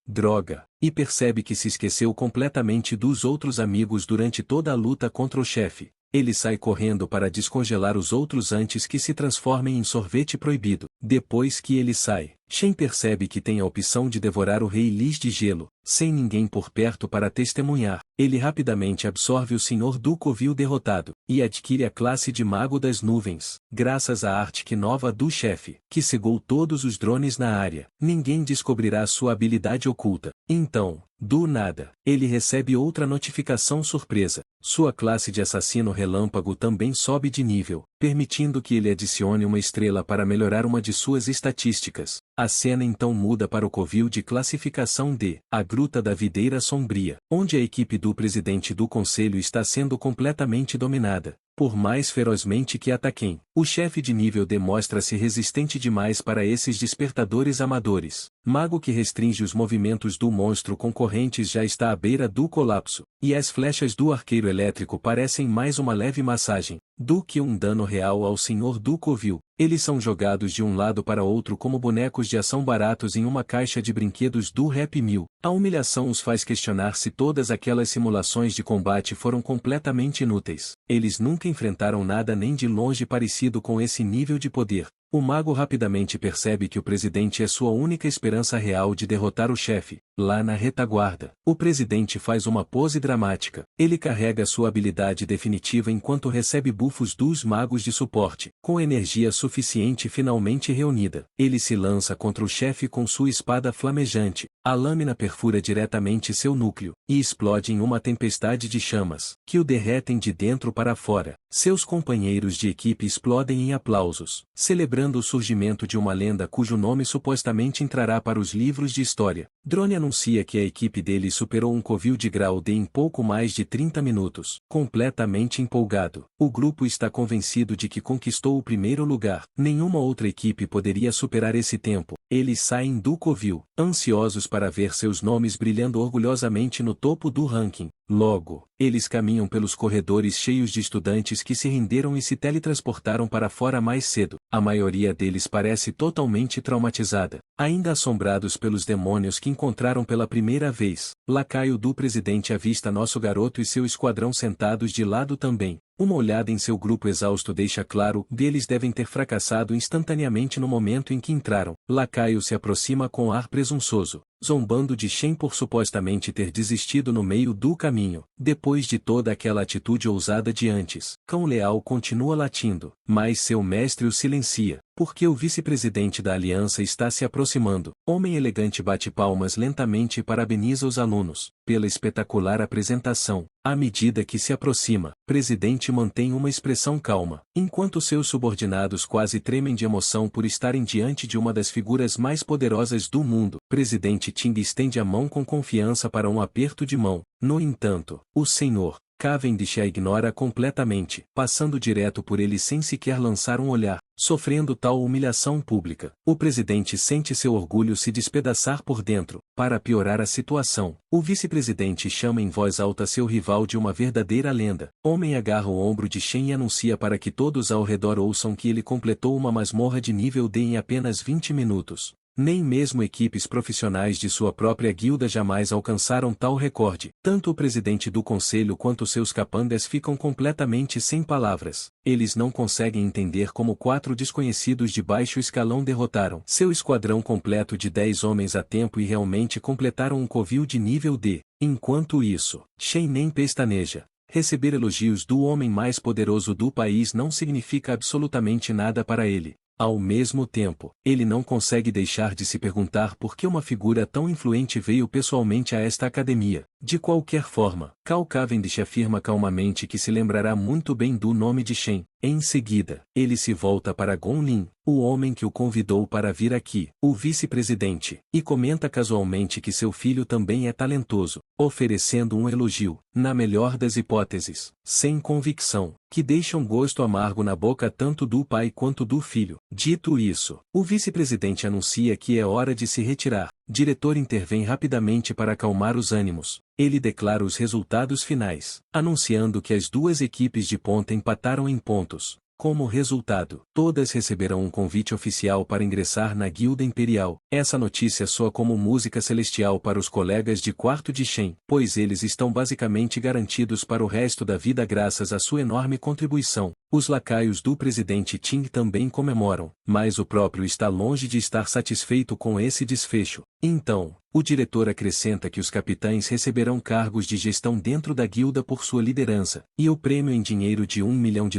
droga, e percebe que se esqueceu completamente dos outros amigos durante toda a luta contra o chefe. Ele sai correndo para descongelar os outros antes que se transformem em sorvete proibido. Depois que ele sai, Shen percebe que tem a opção de devorar o Rei Lis de Gelo, sem ninguém por perto para testemunhar. Ele rapidamente absorve o Senhor do Covil derrotado, e adquire a classe de Mago das Nuvens, graças à arte nova do chefe, que cegou todos os drones na área. Ninguém descobrirá sua habilidade oculta. Então, do nada, ele recebe outra notificação surpresa. Sua classe de Assassino Relâmpago também sobe de nível, permitindo que ele adicione uma estrela para melhorar uma de suas estatísticas. A cena então muda para o covil de classificação D, a Gruta da Videira Sombria, onde a equipe do presidente do conselho está sendo completamente dominada. Por mais ferozmente que ataquem, o chefe de nível D mostra-se resistente demais para esses despertadores amadores. Mago que restringe os movimentos do monstro concorrentes já está à beira do colapso, e as flechas do arqueiro elétrico parecem mais uma leve massagem do que um dano real ao senhor do covil. Eles são jogados de um lado para outro como bonecos de ação baratos em uma caixa de brinquedos do Rap 1000. A humilhação os faz questionar se todas aquelas simulações de combate foram completamente inúteis. Eles nunca enfrentaram nada nem de longe parecido com esse nível de poder. O mago rapidamente percebe que o presidente é sua única esperança real de derrotar o chefe. Lá na retaguarda, o presidente faz uma pose dramática. Ele carrega sua habilidade definitiva enquanto recebe bufos dos magos de suporte. Com energia suficiente finalmente reunida, ele se lança contra o chefe com sua espada flamejante. A lâmina perfura diretamente seu núcleo, e explode em uma tempestade de chamas, que o derretem de dentro para fora. Seus companheiros de equipe explodem em aplausos, celebrando o surgimento de uma lenda cujo nome supostamente entrará para os livros de história. Drone anuncia que a equipe dele superou um covil de grau D em pouco mais de 30 minutos. Completamente empolgado, o grupo está convencido de que conquistou o primeiro lugar. Nenhuma outra equipe poderia superar esse tempo. Eles saem do covil, ansiosos para ver seus nomes brilhando orgulhosamente no topo do ranking. Logo, eles caminham pelos corredores cheios de estudantes que se renderam e se teletransportaram para fora mais cedo. A maioria deles parece totalmente traumatizada, ainda assombrados pelos demônios que encontraram pela primeira vez. Lacaio do presidente avista nosso garoto e seu esquadrão sentados de lado também. Uma olhada em seu grupo exausto deixa claro que eles devem ter fracassado instantaneamente no momento em que entraram. Lacaio se aproxima com ar presunçoso, zombando de Shen por supostamente ter desistido no meio do caminho. Depois de toda aquela atitude ousada de antes, Cão Leal continua latindo, mas seu mestre o silencia. Porque o vice-presidente da aliança está se aproximando. Homem elegante bate palmas lentamente e parabeniza os alunos pela espetacular apresentação. À medida que se aproxima, presidente mantém uma expressão calma, enquanto seus subordinados quase tremem de emoção por estarem diante de uma das figuras mais poderosas do mundo. Presidente Ting estende a mão com confiança para um aperto de mão. No entanto, o senhor Cavendish a ignora completamente, passando direto por ele sem sequer lançar um olhar. Sofrendo tal humilhação pública, o presidente sente seu orgulho se despedaçar por dentro. Para piorar a situação, o vice-presidente chama em voz alta seu rival de uma verdadeira lenda. Homem agarra o ombro de Shen e anuncia para que todos ao redor ouçam que ele completou uma masmorra de nível D em apenas 20 minutos. Nem mesmo equipes profissionais de sua própria guilda jamais alcançaram tal recorde. Tanto o presidente do conselho quanto seus capangas ficam completamente sem palavras. Eles não conseguem entender como 4 desconhecidos de baixo escalão derrotaram seu esquadrão completo de 10 homens a tempo e realmente completaram um covil de nível D. Enquanto isso, Shen nem pestaneja. Receber elogios do homem mais poderoso do país não significa absolutamente nada para ele. Ao mesmo tempo, ele não consegue deixar de se perguntar por que uma figura tão influente veio pessoalmente a esta academia. De qualquer forma, Cal Cavendish afirma calmamente que se lembrará muito bem do nome de Shen. Em seguida, ele se volta para Gong Lin, o homem que o convidou para vir aqui, o vice-presidente, e comenta casualmente que seu filho também é talentoso, oferecendo um elogio, na melhor das hipóteses, sem convicção, que deixa um gosto amargo na boca tanto do pai quanto do filho. Dito isso, o vice-presidente anuncia que é hora de se retirar. Diretor intervém rapidamente para acalmar os ânimos. Ele declara os resultados finais, anunciando que as 2 equipes de ponta empataram em pontos. Como resultado, todas receberão um convite oficial para ingressar na Guilda Imperial. Essa notícia soa como música celestial para os colegas de quarto de Shen, pois eles estão basicamente garantidos para o resto da vida graças à sua enorme contribuição. Os lacaios do presidente Ting também comemoram, mas o próprio está longe de estar satisfeito com esse desfecho. Então, o diretor acrescenta que os capitães receberão cargos de gestão dentro da guilda por sua liderança, e o prêmio em dinheiro de $1 milhão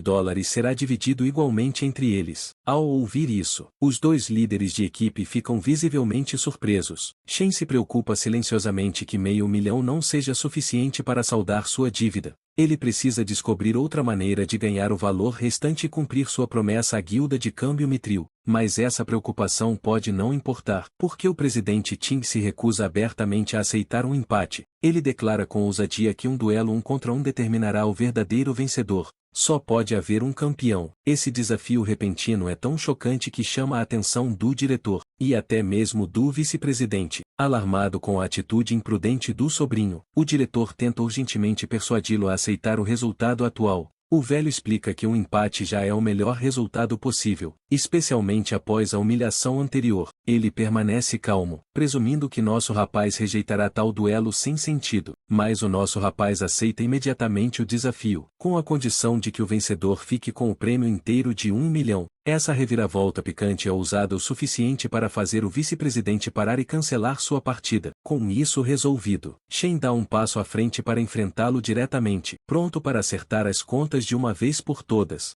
será dividido igualmente entre eles. Ao ouvir isso, os 2 líderes de equipe ficam visivelmente surpresos. Shen se preocupa silenciosamente que $500 mil não seja suficiente para saldar sua dívida. Ele precisa descobrir outra maneira de ganhar o valor restante e cumprir sua promessa à guilda de câmbio Mithril. Mas essa preocupação pode não importar, porque o presidente Ting se recusa abertamente a aceitar um empate. Ele declara com ousadia que um duelo 1 contra 1 determinará o verdadeiro vencedor. Só pode haver um campeão. Esse desafio repentino é tão chocante que chama a atenção do diretor, e até mesmo do vice-presidente. Alarmado com a atitude imprudente do sobrinho, o diretor tenta urgentemente persuadi-lo a aceitar o resultado atual. O velho explica que um empate já é o melhor resultado possível, especialmente após a humilhação anterior. Ele permanece calmo, presumindo que nosso rapaz rejeitará tal duelo sem sentido, mas o nosso rapaz aceita imediatamente o desafio, com a condição de que o vencedor fique com o prêmio inteiro de $1 milhão. Essa reviravolta picante é ousada o suficiente para fazer o vice-presidente parar e cancelar sua partida. Com isso resolvido, Shen dá um passo à frente para enfrentá-lo diretamente, pronto para acertar as contas de uma vez por todas.